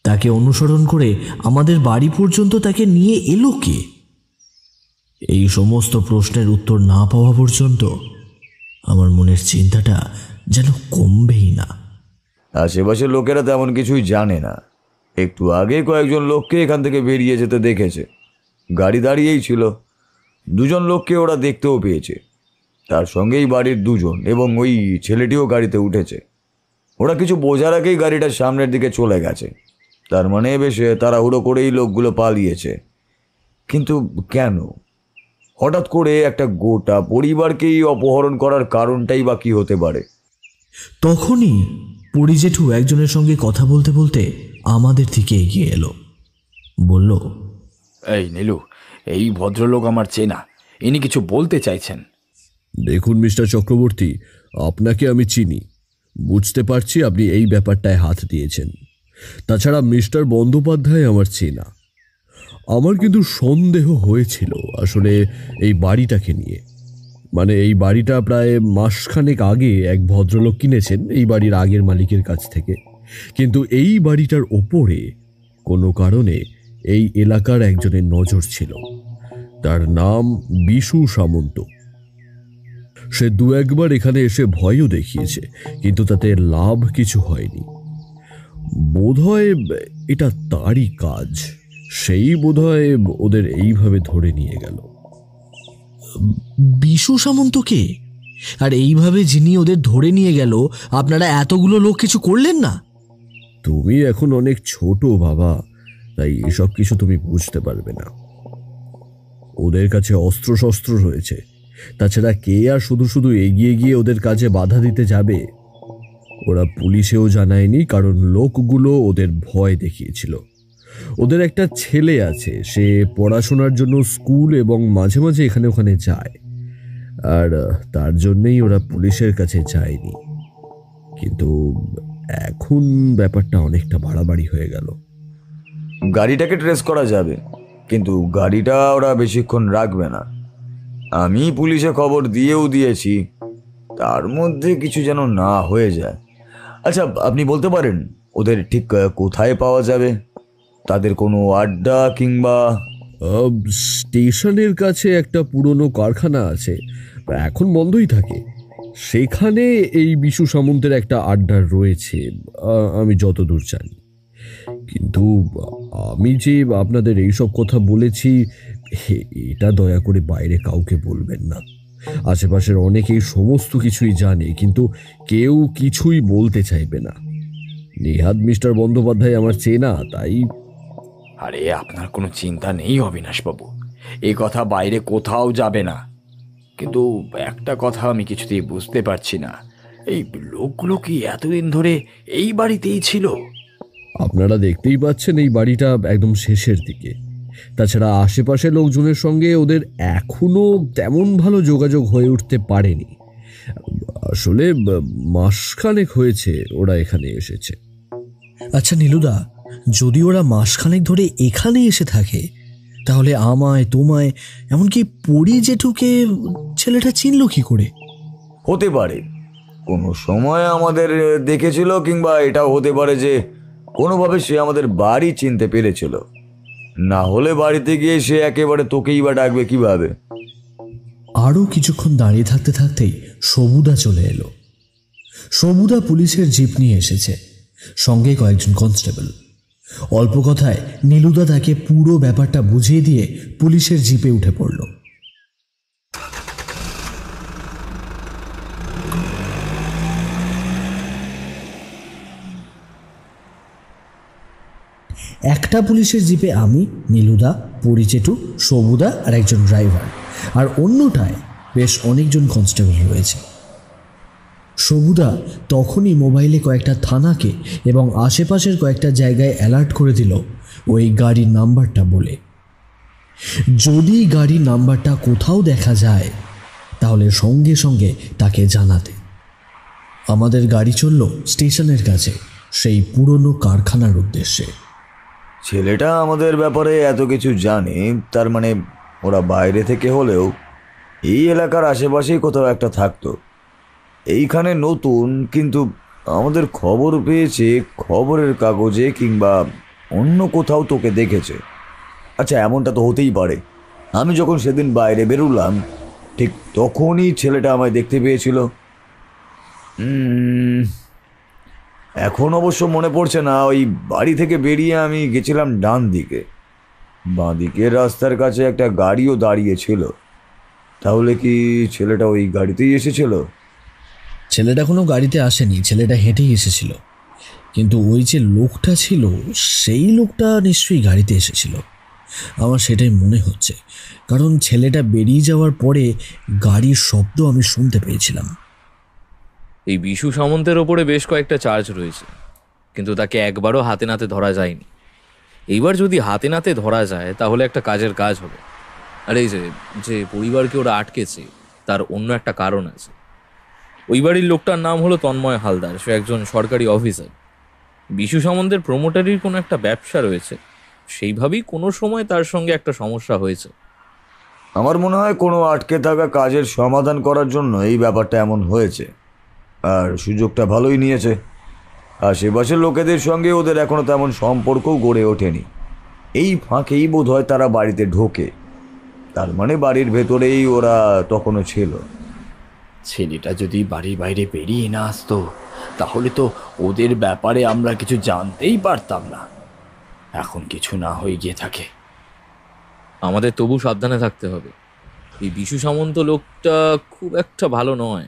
তাকে অনুসরণ করে আমাদের বাড়ি পর্যন্ত তাকে নিয়ে এলো কে? এই সমস্ত প্রশ্নের উত্তর না পাওয়া পর্যন্ত আমার মনের চিন্তাটা যেন কমবেই না। আশেপাশের লোকেরা তেমন কিছুই জানে না। একটু আগে কয়েকজন লোককে এখান থেকে বেরিয়ে যেতে দেখেছে। গাড়ি দাঁড়িয়েই ছিল। 2জন লোককে ওরা দেখতেও পেয়েছে, তার সঙ্গেই বাড়ির 2জন এবং ওই ছেলেটিও গাড়িতে উঠেছে। ওরা কিছু বোঝার আগেই গাড়িটার সামনের দিকে চলে গেছে। তার মানে বেশ তাড়াহুড়ো করেই লোকগুলো পালিয়েছে। কিন্তু কেন? হঠাৎ করে একটা গোটা পরিবারকেই অপহরণ করার কারণটাই বা কী হতে পারে? তখনই পরিজেঠু একজনের সঙ্গে কথা বলতে বলতে আমাদের দিকে এগিয়ে এলো। বলল, এই নীলু, এই ভদ্রলোক আমার চেনা, ইনি কিছু বলতে চাইছেন। দেখুন মিস্টার চক্রবর্তী, আপনাকে আমি চিনি, বুঝতে পারছি আপনি এই ব্যাপারটায় হাত দিয়েছেন। তাছাড়া মিস্টার বন্দ্যোপাধ্যায় আমার চেনা। আমার কিন্তু সন্দেহ হয়েছিল আসলে এই বাড়িটাকে নিয়ে। মানে এই বাড়িটা প্রায় মাসখানেক আগে এক ভদ্রলোক কিনেছেন এই বাড়ির আগের মালিকের কাছ থেকে। কিন্তু এই বাড়িটার ওপরে কোনো কারণে এই এলাকার একজনের নজর ছিল। তার নাম বিশু সামন্ত। সে 2-1বার এখানে এসে ভয়ও দেখিয়েছে, কিন্তু তাতে লাভ কিছু হয়নি। বোধহয় এটা তারই কাজ। সেই বোধহয় ওদের এইভাবে ধরে নিয়ে গেল। বিশু সামন্তকে? আর এইভাবে যিনি ওদের ধরে নিয়ে গেল, আপনারা এতগুলো লোক কিছু করলেন না? তুমি এখন অনেক ছোট বাবা, তাই এসব কিছু তুমি বুঝতে পারবে না। ওদের কাছে অস্ত্রশস্ত্র রয়েছে। তাছাড়া কে আর শুধু শুধু এগিয়ে গিয়ে ওদের কাজে বাধা দিতে যাবে? ওরা পুলিশেও জানায়নি, কারণ লোকগুলো ওদের ভয় দেখিয়েছিল। ওদের একটা ছেলে আছে, সে পড়াশোনার জন্য স্কুল এবং মাঝে মাঝে এখানে ওখানে যায়, আর তার জন্যই ওরা পুলিশের কাছে যায়নি। কিন্তু এখন ব্যাপারটা অনেকটা বাড়াবাড়ি হয়ে গেল। গাড়িটাকে ট্রেস করা যাবে, কিন্তু গাড়িটা ওরা বেশিক্ষণ রাখবে না। আমি পুলিশে খবর দিয়েও দিয়েছি, তার মধ্যে কিছু যেন না হয়ে যায়। আচ্ছা, আপনি বলতে পারেন ওদের ঠিক কোথায় পাওয়া যাবে? তাদের কোনো আড্ডা কিংবা? স্টেশনের কাছে একটা পুরনো কারখানা আছে, এখন বন্ধই থাকে। সেখানে এই বিশু সামন্তের একটা আড্ডা রয়েছে, আমি যতদূর জানি। কিন্তু আমি যে আপনাদের এইসব কথা বলেছি, এটা দয়া করে বাইরে কাউকে বলবেন না। আশেপাশের অনেকেই সমস্ত কিছুই জানে, কিন্তু কেউ কিছুই বলতে চাইবে না। নেহাত মিস্টার বন্দ্যোপাধ্যায় আমার চেনা, তাই। আরে আপনার কোনো চিন্তা নেই অবিনাশবাবু, এই কথা বাইরে কোথাও যাবে না। কিন্তু একটা কথা আমি কিছুতেই বুঝতে পারছি না, এই লোকগুলো কি এতদিন ধরে এই বাড়িতেই ছিল? আপনারা দেখতেই পাচ্ছেন এই বাড়িটা একদম শেষের দিকে। তাছাড়া আশেপাশে লোকজনের সঙ্গে ওদের এখনো তেমন ভালো যোগাযোগ হয়ে উঠতে পারেনি। আসলে মাসখানেক হয়েছে ওরা এখানে এসেছে। আচ্ছা নীলুদা, যদি ওরা মাসখানেক ধরে এখানে এসে থাকে, তাহলে আমায়, তোমায়, এমনকি পরি জেঠুকে ছেলেটা চিনল কি করে? হতে পারে কোনো সময় আমাদের দেখেছিল, কিংবা এটাও হতে পারে যে কোনোভাবে সে আমাদের বাড়ি চিনতে পেরেছিল। না হলে বাড়িতে গিয়ে সে একেবারে তোকেই বা ডাকবে কিভাবে? আরও কিছুক্ষণ দাঁড়িয়ে থাকতে থাকতেই সবুদা চলে এলো। সবুদা পুলিশের জিপ নিয়ে এসেছে, সঙ্গে কয়েকজন কনস্টেবল। অল্প কথায় নীলুদা তাকে পুরো ব্যাপারটা বুঝিয়ে দিয়ে পুলিশের জিপে উঠে পড়ল। একটা পুলিশের জিপে আমি, নীলুদা, পরিচেটু, সবুদা আর একজন ড্রাইভার, আর অন্যটায় বেশ অনেকজন কনস্টেবল রয়েছে। সবুদা তখনই মোবাইলে কয়েকটা থানাকে এবং আশেপাশের কয়েকটা জায়গায় অ্যালার্ট করে দিল ওই গাড়ির নাম্বারটা বলে। যদি গাড়ির নাম্বারটা কোথাও দেখা যায় তাহলে সঙ্গে সঙ্গে তাকে জানাতে। আমাদের গাড়ি চলল স্টেশনের কাছে, সেই পুরনো কারখানার উদ্দেশ্যে। ছেলেটা আমাদের ব্যাপারে এত কিছু জানে, তার মানে ওরা বাইরে থেকে হলেও এই এলাকার আশেপাশেই কোথাও একটা থাকতো। এইখানে নতুন, কিন্তু আমাদের খবর পেয়েছে খবরের কাগজে কিংবা অন্য কোথাও তোকে দেখেছে। আচ্ছা, এমনটা তো হতেই পারে। আমি যখন সেদিন বাইরে বেরোলাম ঠিক তখনই ছেলেটা আমায় দেখতে পেয়েছিল। এখন অবশ্য মনে পড়ছে না। ওই বাড়ি থেকে বেরিয়ে আমি গেছিলাম ডান দিকে, বাঁ দিকের রাস্তার কাছে একটা গাড়িও দাঁড়িয়েছিল। তাহলে কি ছেলেটা ওই গাড়িতেই এসেছিল? ছেলেটা কোনো গাড়িতে আসেনি, ছেলেটা হেঁটেই এসেছিল। কিন্তু ওই যে লোকটা ছিল, সেই লোকটা নিশ্চয়ই গাড়িতে এসেছিল। আমার সেটাই মনে হচ্ছে, কারণ ছেলেটা বেরিয়ে যাওয়ার পরে গাড়ির শব্দ আমি শুনতে পেয়েছিলাম। এই বিশু সামন্তের ওপরে বেশ কয়েকটা চার্জ রয়েছে, কিন্তু তাকে একবারও হাতে নাতে ধরা যায়নি। এইবার যদি হাতে নাতে ধরা যায় তাহলে একটা কাজের কাজ হবে। আর এই যে পরিবারকে ওরা আটকেছে, তার অন্য একটা কারণ আছে। ওই বাড়ির লোকটার নাম হলো তন্ময় হালদার, সে একজন সরকারি অফিসার। বিশু সামন্তের প্রমোটারির কোনো একটা ব্যবসা রয়েছে, সেইভাবেই কোনো সময় তার সঙ্গে একটা সমস্যা হয়েছে। আমার মনে হয় কোনো আটকে থাকা কাজের সমাধান করার জন্য এই ব্যাপারটা এমন হয়েছে, আর সুযোগটা ভালোই নিয়েছে। আশেপাশের লোকেদের সঙ্গে ওদের এখনো তেমন সম্পর্কও গড়ে ওঠেনি। এই ফাঁকেই বোধ হয় তারা বাড়িতে ঢোকে। তার মানে বাড়ির ভেতরেই ওরা তখনও ছিল। ছেলেটা যদি বাড়ির বাইরে বেরিয়ে না আসতো তাহলে তো ওদের ব্যাপারে আমরা কিছু জানতেই পারতাম না। এখন কিছু না হয়ে গিয়ে থাকে। আমাদের তবু সাবধানে থাকতে হবে। এই বিশু সামন্ত লোকটা খুব একটা ভালো নয়।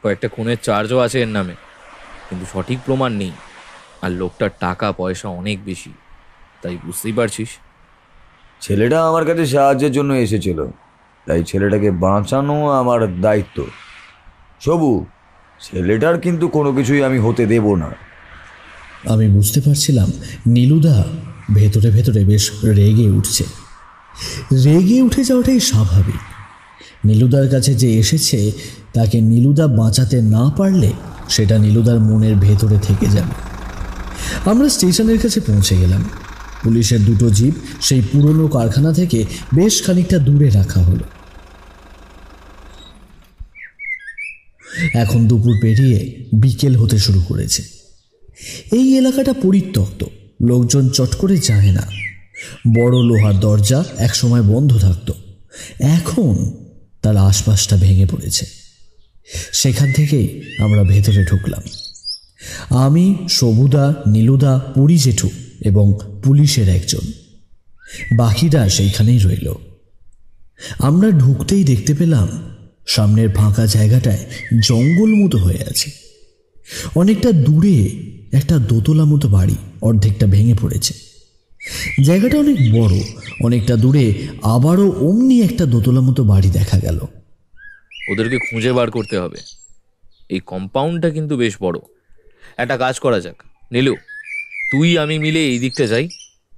কয়েকটা খুনের চার্জও আছে এর নামে, কিন্তু সঠিক প্রমাণ নেই। আর লোকটার টাকা পয়সা অনেক বেশি, তাই বুঝতেই পারছিস। ছেলেটা আমার কাছে সাহায্যের জন্য এসেছিল, তাই ছেলেটাকে বাঁচানো আমার দায়িত্ব। সবু, ছেলেটার কিন্তু কোনো কিছুই আমি হতে দেব না। আমি বুঝতে পারছিলাম নীলুদা ভেতরে ভেতরে বেশ রেগে উঠছে। রেগে উঠে যাওয়াটাই স্বাভাবিক। নীলুদার কাছে যে এসেছে তাকে নীলুদা বাঁচাতে না পারলে সেটা নীলুদার মনের ভেতরে থেকে যাবে। আমরা স্টেশনের কাছে পৌঁছে গেলাম। পুলিশের দুটো জিপ সেই পুরনো কারখানা থেকে বেশ খানিকটা দূরে রাখা হলো। এখন দুপুর পেরিয়ে বিকেল হতে শুরু করেছে। এই এলাকাটা পরিত্যক্ত, লোকজন চট করে যায় না। বড় লোহার দরজা একসময় বন্ধ থাকত, এখন তার আশপাশটা ভেঙে পড়েছে। সেখান থেকেই আমরা ভেতরে ঢুকলাম। আমি, সবুদা, নীলুদা, পুরী জেঠু এবং পুলিশের একজন। বাকিরা সেইখানেই রইল। আমরা ঢুকতেই দেখতে পেলাম সামনের ফাঁকা জায়গাটায় জঙ্গল মতো হয়ে আছে। অনেকটা দূরে একটা দোতলা মতো বাড়ি অর্ধেকটা ভেঙে পড়েছে। জায়গাটা অনেক বড়। অনেকটা দূরে আবারও অমনি একটা দোতলা মতো বাড়ি দেখা গেল। ওদেরকে খুঁজে বার করতে হবে। এই কম্পাউন্ডটা কিন্তু বেশ বড়। একটা কাজ করা যাক, নীলু, তুই আমি মিলে এই দিকটা যাই।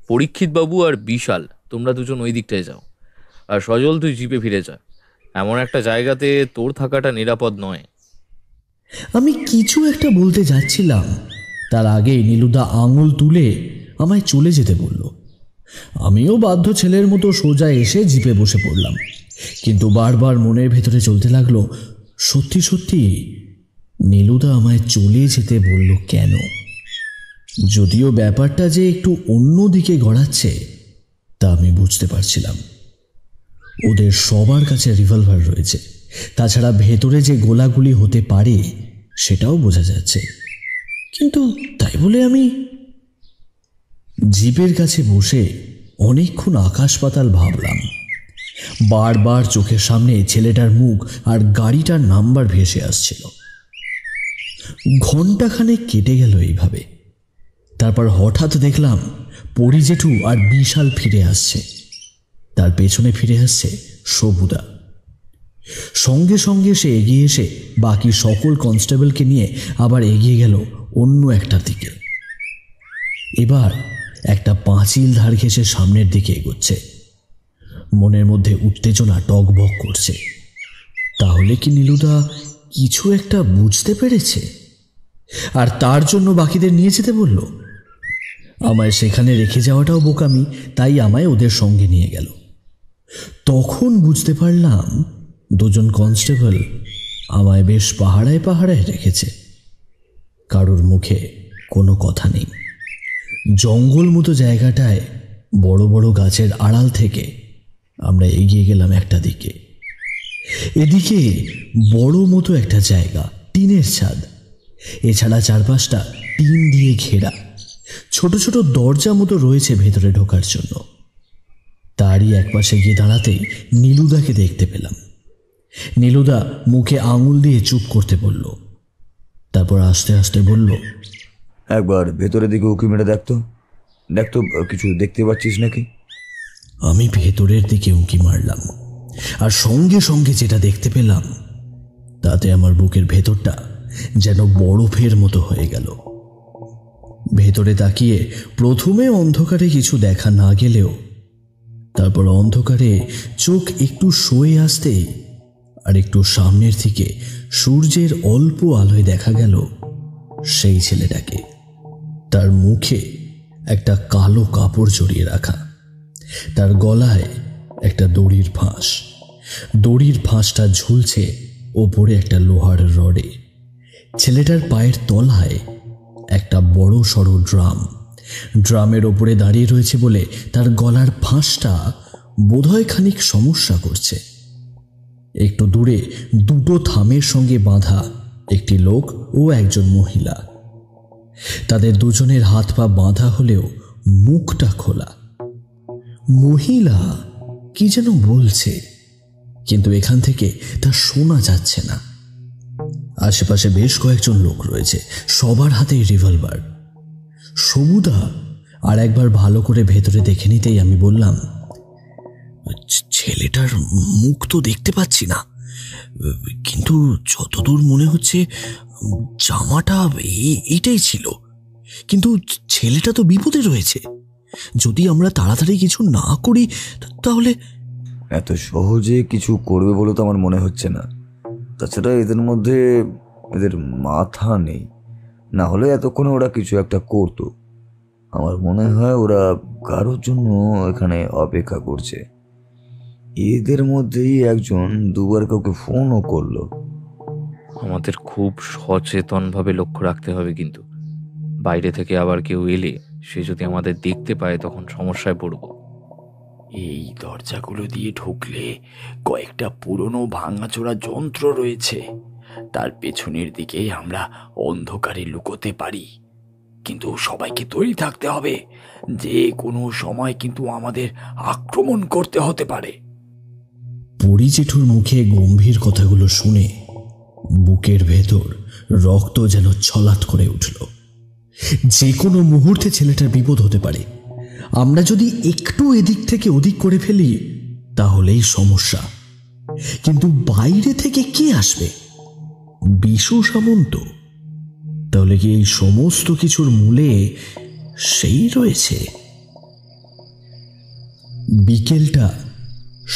পরীক্ষিত বাবু আর বিশাল তোমরা দুজন ওই দিকটায় যাও। আর সজল, তুই জিপে ফিরে যা। এমন একটা জায়গাতে তোর থাকাটা নিরাপদ নয়। আমি কিছু একটা বলতে যাচ্ছিলাম, তার আগেই নীলুদা আঙুল তুলে আমায় চলে যেতে বলল। আমিও বাধ্য ছেলের মতো সোজা এসে জিপে বসে পড়লাম, কিন্তু বারবার মনের ভেতরে চলতে লাগলো, সত্যি সত্যি নীলুদা আমায় চলে যেতে বলল কেন? যদিও ব্যাপারটা যে একটু অন্য দিকে গড়াচ্ছে তা আমি বুঝতে পারছিলাম। ওদের সবার কাছে রিভলভার রয়েছে, তাছাড়া ভেতরে যে গোলাগুলি হতে পারে সেটাও বোঝা যাচ্ছে, কিন্তু তাই বলে আমি জিপের কাছে বসে অনেকক্ষণ আকাশ পাতাল ভাবলাম। বারবার চোখের সামনে ছেলেটার মুখ আর গাড়িটার নাম্বার ভেসে আসছিল। ঘণ্টাখানেক কেটে গেল এইভাবে। তারপর হঠাৎ দেখলাম পরি জেঠু আর বিশাল ফিরে আসছে, তার পেছনে ফিরে আসছে সবুদা। সঙ্গে সঙ্গে সে এগিয়ে এসে বাকি সকল কনস্টেবলকে নিয়ে আবার এগিয়ে গেল অন্য একটার দিকে। এবার একটা পাঁচিল ধার ঘেঁষে সামনের দিকে এগোচ্ছে। মনের মধ্যে উত্তেজনা টকবক করছে। তাহলে কি নীলুদা কিছু একটা বুঝতে পেরেছে আর তার জন্য বাকিদের নিয়ে যেতে বলল? আমায় সেখানে রেখে যাওয়াটাও বোকামি, তাই আমায় ওদের সঙ্গে নিয়ে গেল। তখন বুঝতে পারলাম দুজন কনস্টেবল আমায় বেশ পাহারায় পাহারায় রেখেছে। কারোর মুখে কোনো কথা নেই। জঙ্গল মতো জায়গাটায় বড় বড় গাছের আড়াল থেকে আমরা এগিয়ে গেলাম একটা দিকে। এদিকে বড় মতো একটা জায়গা, টিনের ছাদ, এছাড়া চারপাশটা টিন দিয়ে ঘেরা। ছোট ছোট দরজা মতো রয়েছে ভেতরে ঢোকার জন্য। তারই একপাশে গিয়ে দাঁড়াতেই নীলুদাকে দেখতে পেলাম। নীলুদা মুখে আঙুল দিয়ে চুপ করতে বলল, তারপর আস্তে আস্তে বলল, একবার ভেতরের দিকে উঁকি মেরে দেখতো কিছু দেখতে পাচ্ছিস নাকি? আমি ভেতরের দিকে উঁকি মারলাম, আর সঙ্গে সঙ্গে যেটা দেখতে পেলাম তাতে আমার বুকের ভেতরটা যেন বরফের মতো হয়ে গেল। ভেতরে তাকিয়ে প্রথমে অন্ধকারে কিছু দেখা না গেলেও তারপর অন্ধকারে চোখ একটু সয়ে আসতেই আর একটু সামনের থেকে সূর্যের অল্প আলোয় দেখা গেল সেই ছেলেটাকে। তার মুখে একটা কালো কাপড় জড়িয়ে রাখা, তার গলায় একটা দড়ির ফাঁস। দড়ির ফাঁসটা ঝুলছে ওপরে একটা লোহার রডে। ছেলেটার পায়ের তলায় একটা বড় সড়ো ড্রাম। ড্রামের ওপরে দাঁড়িয়ে রয়েছে বলে তার গলার ফাঁসটা বোধহয় খানিক সমস্যা করছে। একটু দূরে দুটো থামের সঙ্গে বাঁধা একটি লোক ও একজন মহিলা। তাদের দুজনের হাত পা বাঁধা হলেও মুখটা খোলা। মহিলা কি যেন বলছে, কিন্তু এখান থেকে তা শোনা যাচ্ছে না। আশেপাশে বেশ কয়েকজন লোক রয়েছে, সবার হাতেই রিভলভার। সবুদা আর একবার ভালো করে ভেতরে দেখে নিতেই আমি বললাম, ছেলেটার মুখ তো দেখতে পাচ্ছি না, কিন্তু যতদূর মনে হচ্ছে জামাটা এইটাই ছিল। কিন্তু ছেলেটা তো বিপদে রয়েছে, যদি আমরা তাড়াতাড়ি কিছু না করি তাহলে। এত সহজে কিছু করবে বলে তো আমার মনে হচ্ছে না। তাছাড়া এদের মধ্যে এদের মাথা নেই, না হলে এতক্ষণে ওরা কিছু একটা করতো। আমার মনে হয় ওরা কারোর জন্য এখানে অপেক্ষা করছে। এদের মধ্যেই একজন দুবার কাউকে ফোনও করলো। আমাদের খুব সচেতনভাবে লক্ষ্য রাখতে হবে, কিন্তু বাইরে থেকে আবার কেউ এলে সে যদি আমাদের দেখতে পায় তখন সমস্যায় পড়ব। এই দরজাগুলো দিয়ে ঢুকলে কয়েকটা পুরনো ভাঙাচোরা যন্ত্র রয়েছে, তার পেছনের দিকে আমরা অন্ধকারে লুকোতে পারি। কিন্তু সবাইকে তৈরি থাকতে হবে, যে কোনো সময় কিন্তু আমাদের আক্রমণ করতে হতে পারে। পরি জেঠুর মুখে গম্ভীর কথাগুলো শুনে বুকের ভেতর রক্ত যেন ছলাৎ করে উঠল। যে কোনো মুহূর্তে ছেলেটার বিপদ হতে পারে। আমরা যদি একটু এদিক থেকে ওদিক করে ফেলি তাহলেই সমস্যা। কিন্তু বাইরে থেকে কে আসবে? বিশু সামন্ত? তাহলে কি এই সমস্ত কিছুর মূলে সেই রয়েছে? বিকেলটা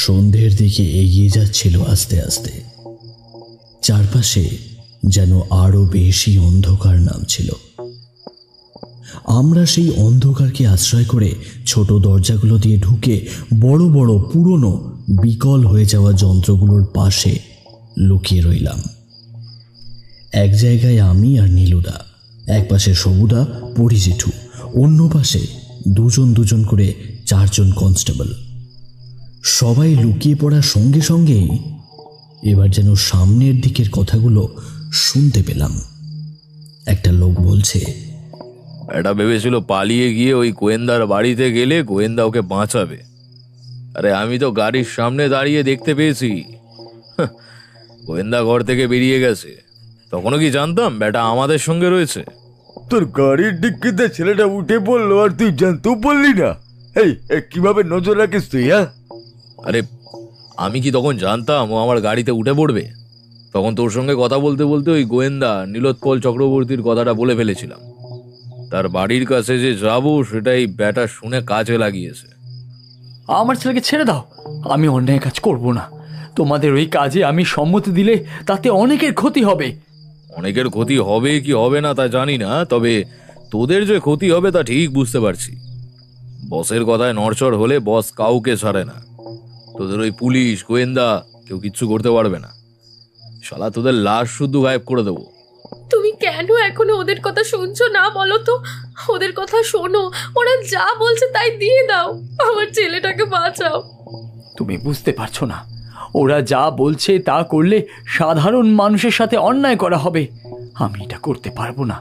সন্ধ্যের দিকে এগিয়ে যাচ্ছিল আস্তে আস্তে। চারপাশে যেন আরো বেশি অন্ধকার নামছিল। আমরা সেই অন্ধকারকে আশ্রয় করে ছোট দরজাগুলো দিয়ে ঢুকে বড় বড় পুরনো বিকল হয়ে যাওয়া যন্ত্রগুলোর পাশে লুকিয়ে রইলাম। এক জায়গায় আমি আর নীলুদা, এক পাশে সবুদা পরিজেঠু, অন্য পাশে দুজন দুজন করে 4 জন কনস্টেবল। সবাই লুকিয়ে পড়ার সঙ্গে সঙ্গেই এবার যেন সামনের দিকের কথাগুলো শুনতে পেলাম। একটা লোক বলছে, এটা ভেবেছিল পালিয়ে গিয়ে ওই গোয়েন্দার বাড়িতে গেলে গোয়েন্দা ওকে বাঁচাবে। আরে আমি তো গাড়ির সামনে দাঁড়িয়ে দেখতে পেয়েছি গোয়েন্দা ঘর থেকে বেরিয়ে গেছে। তখনও কি জানতাম বেটা আমাদের সঙ্গে রয়েছে? তোর গাড়ির ডিক্কিতে ছেলেটা উঠে পড়লো আর তুই জানতেও পারলি না? এই কিভাবে নজর রাখিস তুই? হ্যাঁ, আরে আমি কি তখন জানতাম ও আমার গাড়িতে উঠে পড়বে? তখন তোর সঙ্গে কথা বলতে বলতে ওই গোয়েন্দা নীলোৎপল চক্রবর্তীর কথাটা বলে ফেলেছিলাম। তার বাড়ির কাছে যে যাবো সেটাই ব্যাটা শুনে কাজে লাগিয়েছে। আমার ছেলেকে ছেড়ে দাও, আমি অন্যায় কাজ করব না। তোমাদের ওই কাজে আমি সম্মতি দিলে তাতে অনেকের ক্ষতি হবে। অনেকের ক্ষতি হবে কি হবে না তা জানি না, তবে তোদের যে ক্ষতি হবে তা ঠিক বুঝতে পারছি। বসের কথায় নড়চড় হলে বস কাউকে ছাড়ে না। তোদের ওই পুলিশ গোয়েন্দা কেউ কিচ্ছু করতে পারবে না। শালা তোদের লাশ শুদ্ধ গায়েব করে দেবো। তুমি কেন এখনো ওদের কথা শুনছো না বলো তো? ওদের কথা শোনো, ওরা যা বলছে তাই দিয়ে দাও, আমার ছেলেটাকে বাঁচাও। তুমি বুঝতে পারছো না, ওরা যা বলছে তা করলে সাধারণ মানুষের সাথে অন্যায় করা হবে। আমি এটা করতে পারবো না।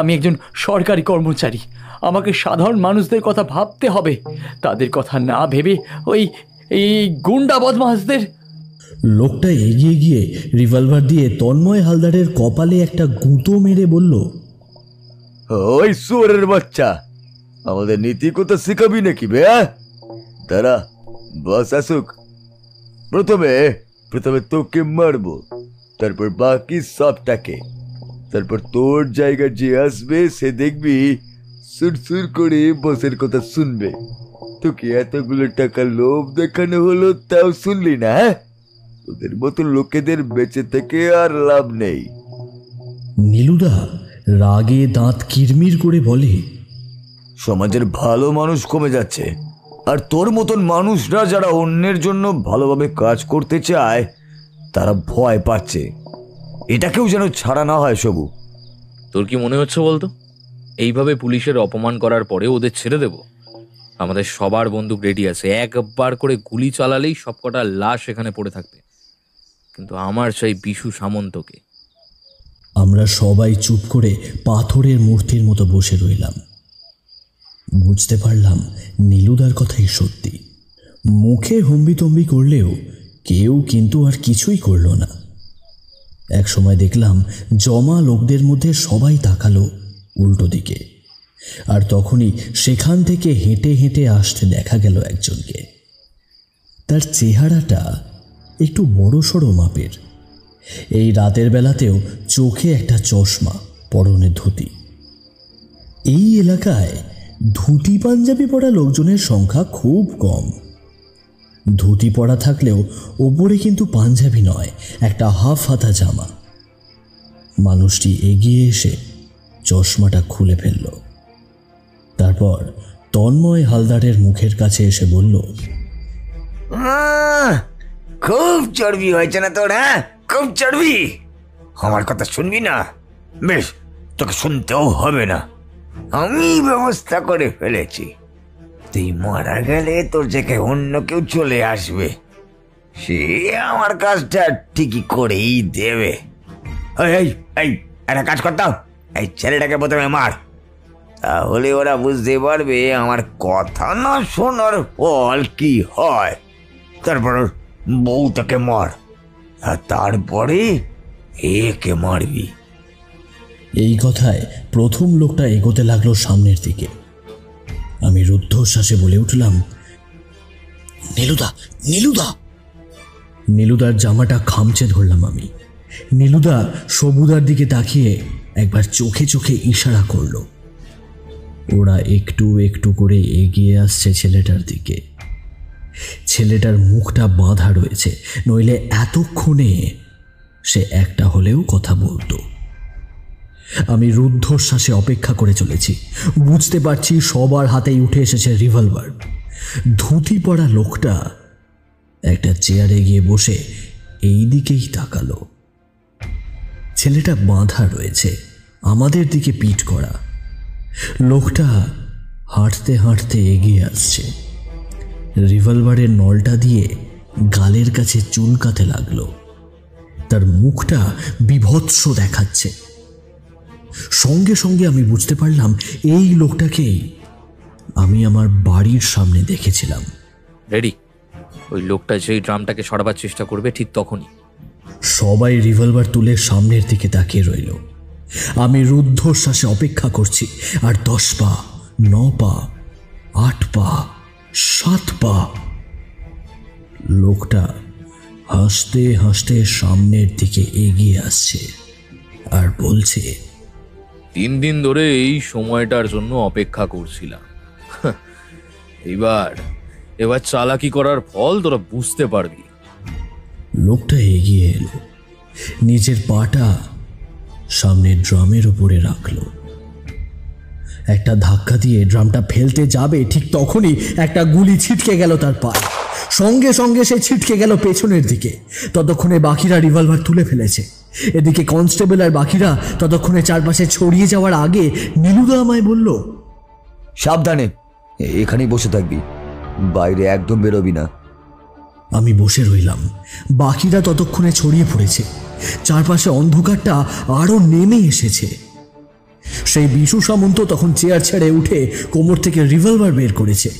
আমি একজন সরকারি কর্মচারী, আমাকে সাধারণ মানুষদের কথা ভাবতে হবে। তাদের কথা না ভেবে এই গুন্ডা বদমাশদের। লোকটা এগিয়ে গিয়ে রিভলভার দিয়ে তন্ময় হালদারের কপালে একটা গুঁতো মেরে বলল, ওই সুরের বাচ্চা, আমাদের নীতি কথা শিখাবি নাকি বে? দাঁড়া, বস আসুক। প্রথমে তোকে মারবো, তারপর বাকি সবটাকে। তারপর তোর জায়গা যে আসবে সে দেখবি সুর করে বসের কথা শুনবে। তোকে এতগুলো টাকা লোভ দেখানো হলো, তাও শুনলি না? তোদের মতো লোকেদের বেঁচে থেকে আর লাভ নেই। নীলুদা রাগে দাঁত কিরমির করে বলে, সমাজের ভালো মানুষ কমে যাচ্ছে, আর তোর মতন মানুষরা যারা অন্যের জন্য ভালোভাবে কাজ করতে চায় তারা ভয় পাচ্ছে। এটাকেও যেন ছাড়া না হয়। সবু, তোর কি মনে হচ্ছে বলতো, এইভাবে পুলিশের অপমান করার পরে ওদের ছেড়ে দেব? আমাদের সবার বন্দুক রেডি আছে, একবার করে গুলি চালালেই সবকটা লাশ এখানে পড়ে থাকবে। কিন্তু আমার চাই বিশু সামন্তকে। আমরা সবাই চুপ করে পাথরের মূর্তির মতো বসে রইলাম। বুঝতে পারলাম নীলুদার কথাই সত্যি। মুখে হম্বিতম্বি করলেও কেউ কিন্তু আর কিছুই করল না। এক সময় দেখলাম জমা লোকদের মধ্যে সবাই তাকালো উল্টো দিকে, আর তখনই সেখান থেকে হেঁটে হেঁটে আসতে দেখা গেল একজনকে। তার চেহারাটা একটু বড়সড় মাপের। এই রাতের বেলাতেও চোখে একটা চশমা, পরনে ধুতি। এই এলাকায় ধুতি পাঞ্জাবি পরা লোকজনের সংখ্যা খুব কম। ধুতি পরা থাকলেও ওপরে কিন্তু পাঞ্জাবি নয়, একটা হাফ হাতা জামা। মানুষটি এগিয়ে এসে চশমাটা খুলে ফেলল। তারপর তন্ময় হালদারের মুখের কাছে এসে বলল, খুব চর্বি হয়েছে না তোর? হ্যাঁ, খুব চর্বি। আমার কথা শুনবি না? বেশ, তোকে শুনতেও হবে না। আমি ব্যবস্থা করে ফেলেছি। তুই মারা গেলে তোর জায়গায় অন্য কেউ চলে আসবে, সে আমার কাজটা ঠিকই করেই দেবে। এই একটা কাজ করতাম, এই ছেলেটাকে প্রথমে মার, তাহলে ওরা বুঝতে পারবে আমার কথা না শোনার ফল কি হয়। তারপর বউটাকে মার, আর তারপরে একে মারবি। এই কথায় প্রথম লোকটা এগোতে লাগলো সামনের দিকে। আমি রুদ্ধশ্বাসে বলে উঠলাম, নীলুদা, নীলুদা। নীলুদার জামাটা খামচে ধরলাম আমি। নীলুদা সবুদার দিকে তাকিয়ে একবার চোখে চোখে ইশারা করলো। ওরা একটু একটু করে এগিয়ে আসছে ছেলেটার দিকে। ছেলেটার মুখটা বাঁধা রয়েছে, নইলে এতক্ষণে সে একটা হলেও কথা বলতো। আমি রুদ্ধশ্বাসে অপেক্ষা করে চলেছি। বুঝতে পারছি সবার হাতেই উঠে এসেছে রিভলভার। ধুতি পরা লোকটা একটা চেয়ারে গিয়ে বসে এই দিকেই তাকালো। ছেলেটা বাঁধা রয়েছে, আমাদের দিকে পিঠ করা। লোকটা হাঁটতে হাঁটতে এগিয়ে আসছে, রিভলভারের নলটা দিয়ে গালের কাছে চুলকাতে লাগলো। তার মুখটা বিভৎস দেখাচ্ছে। সঙ্গে সঙ্গে আমি বুঝতে পারলাম এই লোকটাকেই আমি আমার বাড়ির সামনে দেখেছিলাম। রেডি? ওই লোকটা যেই ড্রামটাকে সরাবার চেষ্টা করবে ঠিক তখনই সবাই রিভলভার তুলে সামনের দিকে তাকিয়ে রইল। আমি রুদ্ধশ্বাসে অপেক্ষা করছি। আর 10 পা, 9 পা, 8 পা, 7 পা। লোকটা হাসতে হাসতে সামনের দিকে এগিয়ে আসছে আর বলছে, 3 দিন ধরে এই সময়টার জন্য অপেক্ষা করছিলাম। এবার চালাকি করার ফল তোরা বুঝতে পারবি। লোকটা এগিয়ে এলো, নিজের পাটা সামনের ড্রামের উপরে রাখলো। একটা ধাক্কা দিয়ে ড্রামটা ফেলতে যাবে ঠিক তখনই একটা গুলি ছিটকে গেল তার পায়ে। সঙ্গে সঙ্গে সে ছিটকে গেল পেছনের দিকে। ততক্ষণে বাকিরা রিভলভার তুলে ফেলেছে। এদিকে কনস্টেবল আর বাকিরা ততক্ষণে চারপাশে ছড়িয়ে যাওয়ার আগে নীলুদা আমায় বলল, সাবধানে, এখানেই বসে থাকবি, বাইরে একদম বেরোবি না। আমি বসে রইলাম। বাকিরা ততক্ষণে ছড়িয়ে পড়েছে। চারপাশে অন্ধকারটা আরো নেমে এসেছে। সেই বিশু সামন্ত তখন চেয়ার ছেড়ে উঠে কোমর থেকে রিভলভার বের করেছে।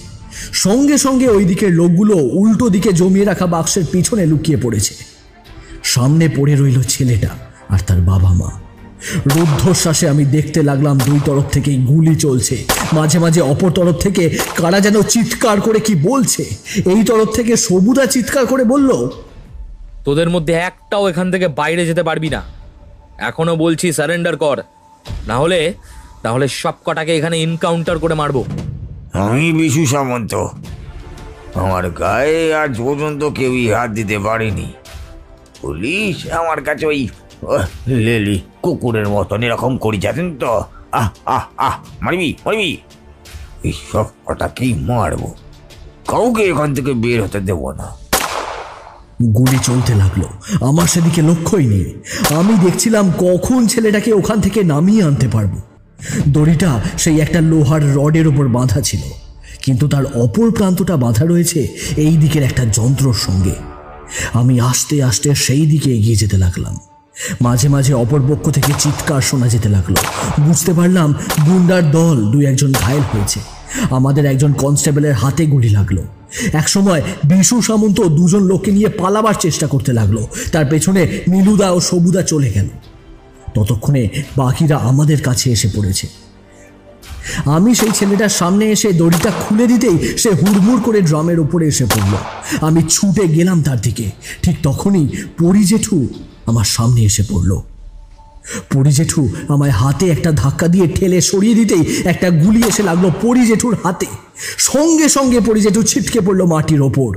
সঙ্গে সঙ্গে ওই দিকের লোকগুলো উল্টো দিকে জমিয়ে রাখা বাক্সের পিছনে লুকিয়ে পড়েছে। সামনে পড়ে রইল ছেলেটা আর তার বাবা মা। রুদ্ধশ্বাসে আমি দেখতে লাগলাম দুই তরফ থেকেই গুলি চলছে। মাঝে মাঝে অপর তরফ থেকে কারা যেন চিৎকার করে কি বলছে। এই তরফ থেকে সবুদা চিৎকার করে বলল, তোদের মধ্যে একটাও এখান থেকে বাইরে যেতে পারবি না। এখনো বলছি সারেন্ডার কর, তাহলে সব কটাকে এখানে এনকাউন্টার করে মারবো। আমি বিশু সামন্ত, আমার গায়ে আজ পর্যন্ত কেউই হাত দিতে পারেনি। পুলিশ আমার কাছে ওই লেলি কুকুরের মতন এরকম করি যাচ্ছেন তো। মারবি এই সব কটাকেই মারবো, কাউকে এখান থেকে বের হতে দেব না। গুলি চলতে লাগলো। আমার সেদিকে লক্ষ্যই নেই। আমি দেখছিলাম কখন ছেলেটাকে ওখান থেকে নামিয়ে আনতে পারবো। দড়িটা সেই একটা লোহার রডের ওপর বাঁধা ছিল, কিন্তু তার অপর প্রান্তটা বাঁধা রয়েছে এই দিকের একটা যন্ত্রর সঙ্গে। আমি আস্তে আস্তে সেই দিকে এগিয়ে যেতে লাগলাম। মাঝে মাঝে অপর পক্ষ থেকে চিৎকার শোনা যেতে লাগলো। বুঝতে পারলাম গুন্ডার দল 2-1 ঘায়েল হয়েছে। আমাদের একজন কনস্টেবলের হাতে গুলি লাগলো। একসময় বিশু সামন্ত 2 লোককে নিয়ে পালাবার চেষ্টা করতে লাগলো। তার পেছনে নীলুদা ও সবুদা চলে গেল। ততক্ষণে বাকিরা আমাদের কাছে এসে পড়েছে। আমি সেই ছেলেটার সামনে এসে দড়িটা খুলে দিতেই সে হুড়মুড় করে ড্রামের উপরে এসে পড়ল। আমি ছুটে গেলাম তার দিকে। ঠিক তখনই পরিজেঠু আমার সামনে এসে পড়ল। পরিজেঠু আমায় হাতে একটা ধাক্কা দিয়ে ঠেলে সরিয়ে দিতেই একটা গুলি এসে লাগলো পরিজেঠুর হাতে। সঙ্গে সঙ্গে পরিজেঠু ছিটকে পড়ল মাটির ওপর।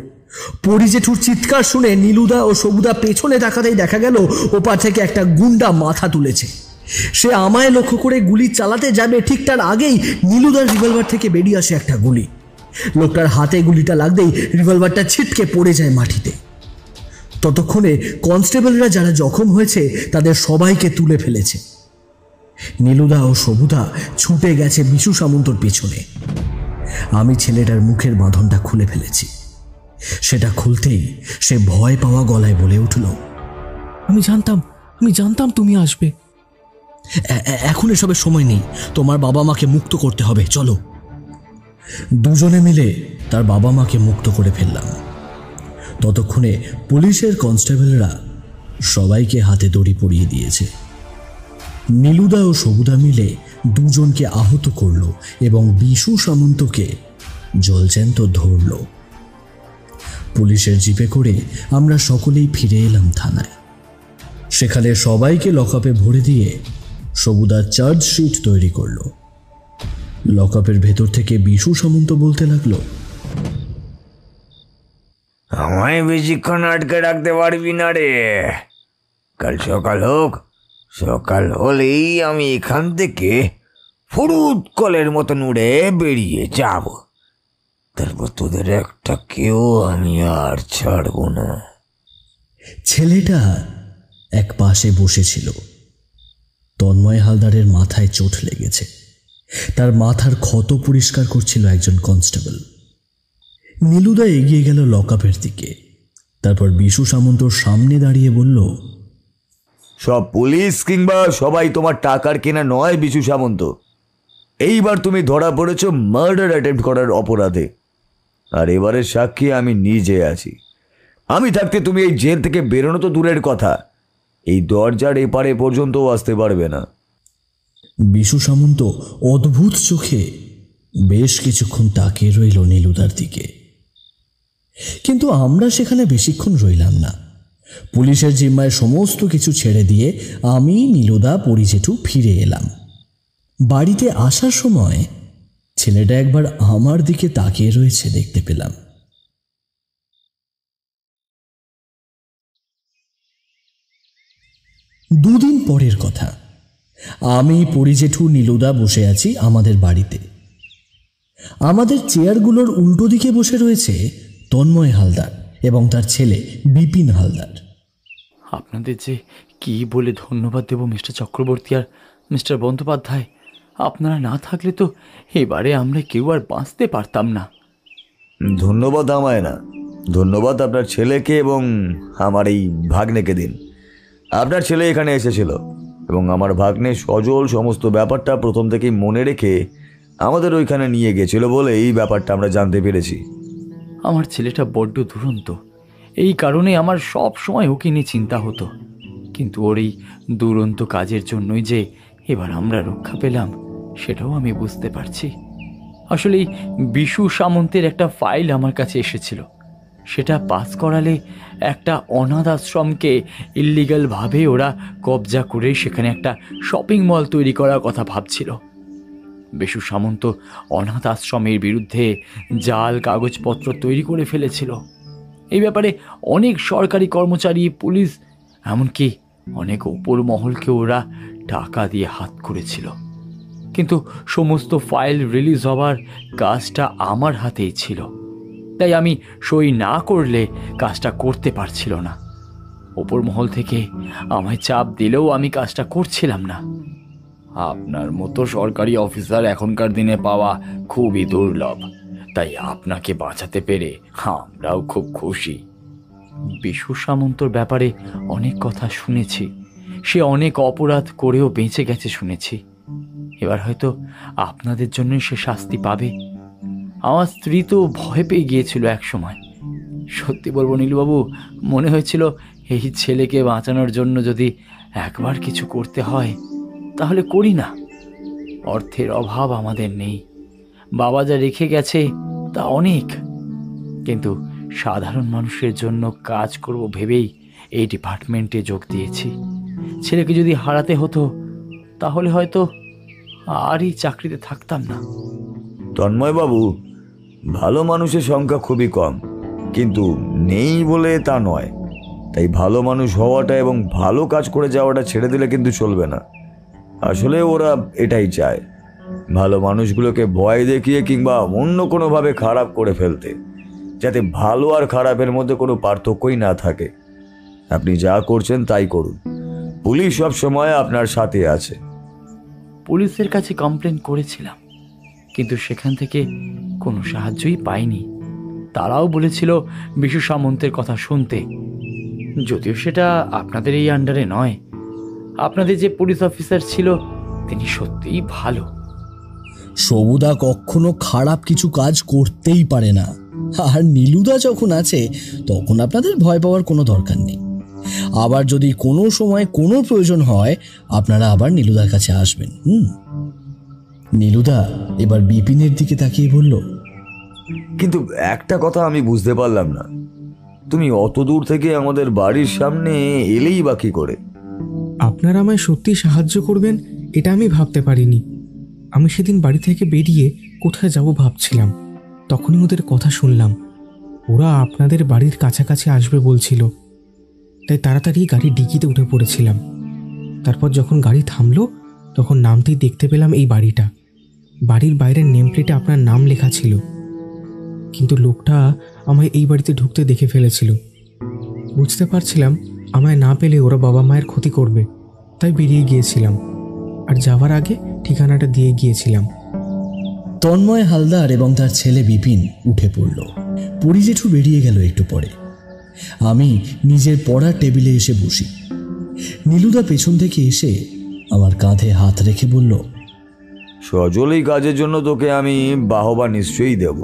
পরিজেঠুর চিৎকার শুনে নীলুদা ও সবুদা পেছনে তাকাতেই দেখা গেল ওপার থেকে একটা গুন্ডা মাথা তুলেছে। সে আমায় লক্ষ্য করে গুলি চালাতে যাবে, ঠিক তার আগেই নীলুদার রিভলভার থেকে বেরিয়ে আসে একটা গুলি। লোকটার হাতে গুলিটা লাগতেই রিভলভারটা ছিটকে পড়ে যায় মাটিতে। ততক্ষণে কনস্টেবলরা যারা জখম হয়েছে তাদের সবাইকে তুলে ফেলেছে। নীলুদা ও সবুদা ছুটে গেছে বিশু সামন্তর পেছনে। আমি ছেলেটার মুখের বাঁধনটা খুলে ফেলেছি। সেটা খুলতেই সে ভয় পাওয়া গলায় বলে উঠল, আমি জানতাম তুমি আসবে। এখন এসবের সময় নেই, তোমার বাবা মাকে মুক্ত করতে হবে, চলো। দুজনে মিলে তার বাবা মাকে মুক্ত করে ফেললাম। ততক্ষণে পুলিশের কনস্টেবলরা সবাইকে হাতে দড়ি পরিয়ে দিয়েছে। নীলুদা ও সবুদা মিলে 2 জনকে আহত করল এবং বিশু সামন্তকে জলজ্যান্ত ধরল। পুলিশের জিপে করে আমরা সকলেই ফিরে এলাম থানায়। সেখানে সবাইকে লকআপে ভরে দিয়ে সবুদা চার্জশিট তৈরি করল। লকআপের ভেতর থেকে বিশু সামন্ত বলতে লাগলো, আমায় বেশিক্ষণ আটকে রাখতে পারবি না রে। কাল সকাল হোক, সকাল হলেই আমি এখান থেকে ফুরুত কলের মতন উড়ে বেরিয়ে যাব। তারপর তোদের একটা কেউ আমি আর ছাড়বো না। ছেলেটা এক পাশে বসেছিল। তন্ময় হালদারের মাথায় চোট লেগেছে। তার মাথার ক্ষত পরিষ্কার করছিল একজন কনস্টেবল। নীলুদা এগিয়ে গেল লকআপের দিকে। তারপর বিশু সামন্তর সামনে দাঁড়িয়ে বলল, সব পুলিশ কিংবা সবাই তোমার টাকার কেনা নয় বিশু সামন্ত। এইবার তুমি ধরা পড়েছ মার্ডার অ্যাটেম্প্ট করার অপরাধে। আর এবারের সাক্ষী আমি নিজে আছি। আমি থাকতে তুমি এই জেল থেকে বেরোনো তো দূরের কথা, এই দরজার এপারে পর্যন্তও আসতে পারবে না। বিশু সামন্ত অদ্ভুত চোখে বেশ কিছুক্ষণ তাকিয়ে রইল নীলুদার দিকে। কিন্তু আমরা সেখানে বেশিক্ষণ রইলাম না। পুলিশের জিম্মায় সমস্ত কিছু ছেড়ে দিয়ে আমি, নীলুদা, পরিজেঠু ফিরে এলাম। বাড়িতে আসার সময় ছেলেটা একবার আমার দিকে তাকিয়ে রয়েছে দেখতে পেলাম। দুদিন পরের কথা। আমি, পরিজেঠু, নীলুদা বসে আছি আমাদের বাড়িতে। আমাদের চেয়ারগুলোর উল্টো দিকে বসে রয়েছে তন্ময় হালদার এবং তার ছেলে বিপিন হালদার। আপনাদের যে কি বলে ধন্যবাদ দেব মিস্টার চক্রবর্তী আর মিস্টার বন্দ্যোপাধ্যায়। আপনারা না থাকলে তো এবারে আমরা কেউ আর বাঁচতে পারতাম না। ধন্যবাদ আমায় না, ধন্যবাদ আপনার ছেলেকে এবং আমার এই ভাগ্নেকে দিন। আপনার ছেলে এখানে এসেছিল এবং আমার ভাগ্নে সজল সমস্ত ব্যাপারটা প্রথম থেকেই মনে রেখে আমাদের ওইখানে নিয়ে গেছিল বলে এই ব্যাপারটা আমরা জানতে পেরেছি। আমার ছেলেটা বড্ড দুরন্ত, এই কারণে আমার সব সময় ওকে নিয়ে চিন্তা হতো। কিন্তু ওর এই দুরন্ত কাজের জন্যই যে এবার আমরা রক্ষা পেলাম সেটাও আমি বুঝতে পারছি। আসলে এই বিশু সামন্তের একটা ফাইল আমার কাছে এসেছিল। সেটা পাস করালে একটা অনাথ আশ্রমকে ইল্লিগালভাবে ওরা কবজা করে সেখানে একটা শপিং মল তৈরি করার কথা ভাবছিল। বিশু সামন্ত অনাথ আশ্রমের বিরুদ্ধে জাল কাগজপত্র তৈরি করে ফেলেছিল। এই ব্যাপারে অনেক সরকারি কর্মচারী, পুলিশ, এমনকি অনেক ওপর মহলকে ওরা টাকা দিয়ে হাত করেছিল। কিন্তু সমস্ত ফাইল রিলিজ হওয়ার কাজটা আমার হাতেই ছিল, তাই আমি সই না করলে কাজটা করতে পারছিল না। ওপর মহল থেকে আমায় চাপ দিলেও আমি কাজটা করছিলাম না। আপনার মতো সরকারি অফিসার এখনকার দিনে পাওয়া খুবই দুর্লভ, তাই আপনাকে বাঁচাতে পেরে আমরাও খুব খুশি। বিশু সামন্তর ব্যাপারে অনেক কথা শুনেছি। সে অনেক অপরাধ করেও বেঁচে গেছে শুনেছি। এবার হয়তো আপনাদের জন্য সে শাস্তি পাবে। আমার স্ত্রী তো ভয় পেয়ে গিয়েছিল এক সময়। সত্যি বলবো নীলুবাবু, মনে হয়েছিল এই ছেলেকে বাঁচানোর জন্য যদি একবার কিছু করতে হয় তাহলে করি না। অর্থের অভাব আমাদের নেই, বাবা যা রেখে গেছে তা অনেক, কিন্তু সাধারণ মানুষের জন্য কাজ করব ভেবেই এই ডিপার্টমেন্টে যোগ দিয়েছি। ছেলেকে যদি হারাতে হতো তাহলে হয়তো আর এই চাকরিতে থাকতাম না। তন্ময়বাবু, ভালো মানুষের সংখ্যা খুবই কম, কিন্তু নেই বলে তা নয়। তাই ভালো মানুষ হওয়াটা এবং ভালো কাজ করে যাওয়াটা ছেড়ে দিলে কিন্তু চলবে না। আসলে ওরা এটাই চায়, ভালো মানুষগুলোকে ভয় দেখিয়ে কিংবা অন্য কোনোভাবে খারাপ করে ফেলতে, যাতে ভালো আর খারাপের মধ্যে কোনো পার্থক্যই না থাকে। আপনি যা করছেন তাই করুন, পুলিশ সব সময় আপনার সাথে আছে। পুলিশের কাছে কমপ্লেন করেছিলাম, কিন্তু সেখান থেকে কোনো সাহায্যই পাইনি। তারাও বলেছিল বিশু সামন্তের কথা শুনতে, যদিও সেটা আপনাদের এই আন্ডারে নয়। আপনাদের যে পুলিশ অফিসার ছিল তিনি সত্যিই ভালো। সবুদা কখনো খারাপ কিছু কাজ করতেই পারে না, আর নীলুদা যখন আছে তখন আপনাদের ভয় পাওয়ার কোনো দরকার নেই। আবার যদি কোনো সময় কোনো প্রয়োজন হয় আপনারা আবার নীলুদার কাছে আসবেন। নীলুদা এবার বিপিনের দিকে তাকিয়ে বলল, কিন্তু একটা কথা আমি বুঝতে পারলাম না, তুমি অত দূর থেকে আমাদের বাড়ির সামনে এলেই বা কি করে? আপনারা আমায় সত্যি সাহায্য করবেন এটা আমি ভাবতে পারিনি। আমি সেদিন বাড়ি থেকে বেরিয়ে কোথায় যাব ভাবছিলাম, তখনই ওদের কথা শুনলাম। ওরা আপনাদের বাড়ির কাছাকাছি আসবে বলছিল, তাই তাড়াতাড়ি গাড়ির ডিকিতে উঠে পড়েছিলাম। তারপর যখন গাড়ি থামলো তখন নামতেই দেখতে পেলাম এই বাড়িটা। বাড়ির বাইরের নেম প্লেটে আপনার নাম লেখা ছিল, কিন্তু লোকটা আমায় এই বাড়িতে ঢুকতে দেখে ফেলেছিল। বুঝতে পারছিলাম আমায় না পেলে ওরা বাবা মায়ের ক্ষতি করবে, তাই বেরিয়ে গিয়েছিলাম। আর যাওয়ার আগে ঠিকানাটা দিয়ে গিয়েছিলাম। তন্ময় হালদার এবং তার ছেলে বিপিন উঠে পড়ল। পরিজেঠু বেরিয়ে গেল একটু পরে। আমি নিজের পড়ার টেবিলে এসে বসি। নীলুদা পেছন থেকে এসে আমার কাঁধে হাত রেখে বলল, সজল এই কাজের জন্য তোকে আমি বাহবা নিশ্চয়ই দেব,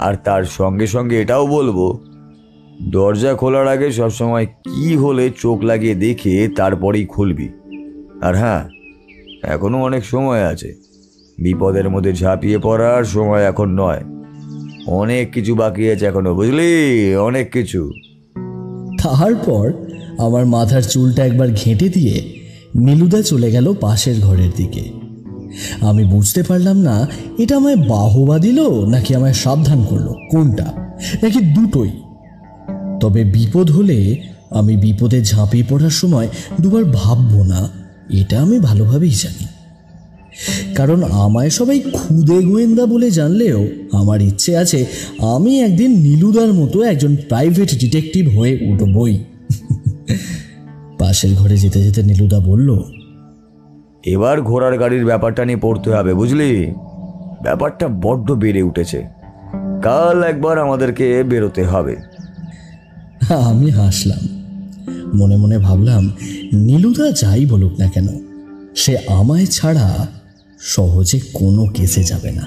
আর তার সঙ্গে সঙ্গে এটাও বলবো, দরজা খোলার আগে সবসময় কি হলে চোখ লাগিয়ে দেখে তারপরেই খুলবি। আর হ্যাঁ, এখনো অনেক সময় আছে, বিপদের মধ্যে ঝাঁপিয়ে পড়ার সময় এখন নয়। অনেক কিছু বাকি আছে এখনো, বুঝলি, অনেক কিছু। তারপর আমার মাথার চুলটা একবার ঘেঁটে দিয়ে নীলুদা চলে গেল পাশের ঘরের দিকে। আমি বুঝতে পারলাম না এটা আমায় বাহবা দিল নাকি আমায় সাবধান করলো, কোনটা, নাকি দুটোই। তবে বিপদ হলে আমি বিপদে ঝাঁপিয়ে পড়ার সময় দুবার ভাববো না, এটা আমি ভালোভাবেই জানি। কারণ আমায় সবাই খুদে গোয়েন্দা বলে জানলেও আমার ইচ্ছে আছে আমি একদিন নীলুদার মতো একজন প্রাইভেট ডিটেকটিভ হয়ে উঠবই। পাশের ঘরে যেতে যেতে নীলুদা বলল, এবার ঘোড়ার গাড়ির ব্যাপারটা নিয়ে পড়তে হবে, বুঝলি, ব্যাপারটা বড্ড বেড়ে উঠেছে। কাল একবার আমাদেরকে বেরোতে হবে। আমি হাসলাম। মনে মনে ভাবলাম, নীলুদা যাই বলুক না কেন, সে আমায় ছাড়া সহজে কোনো কেসে যাবে না।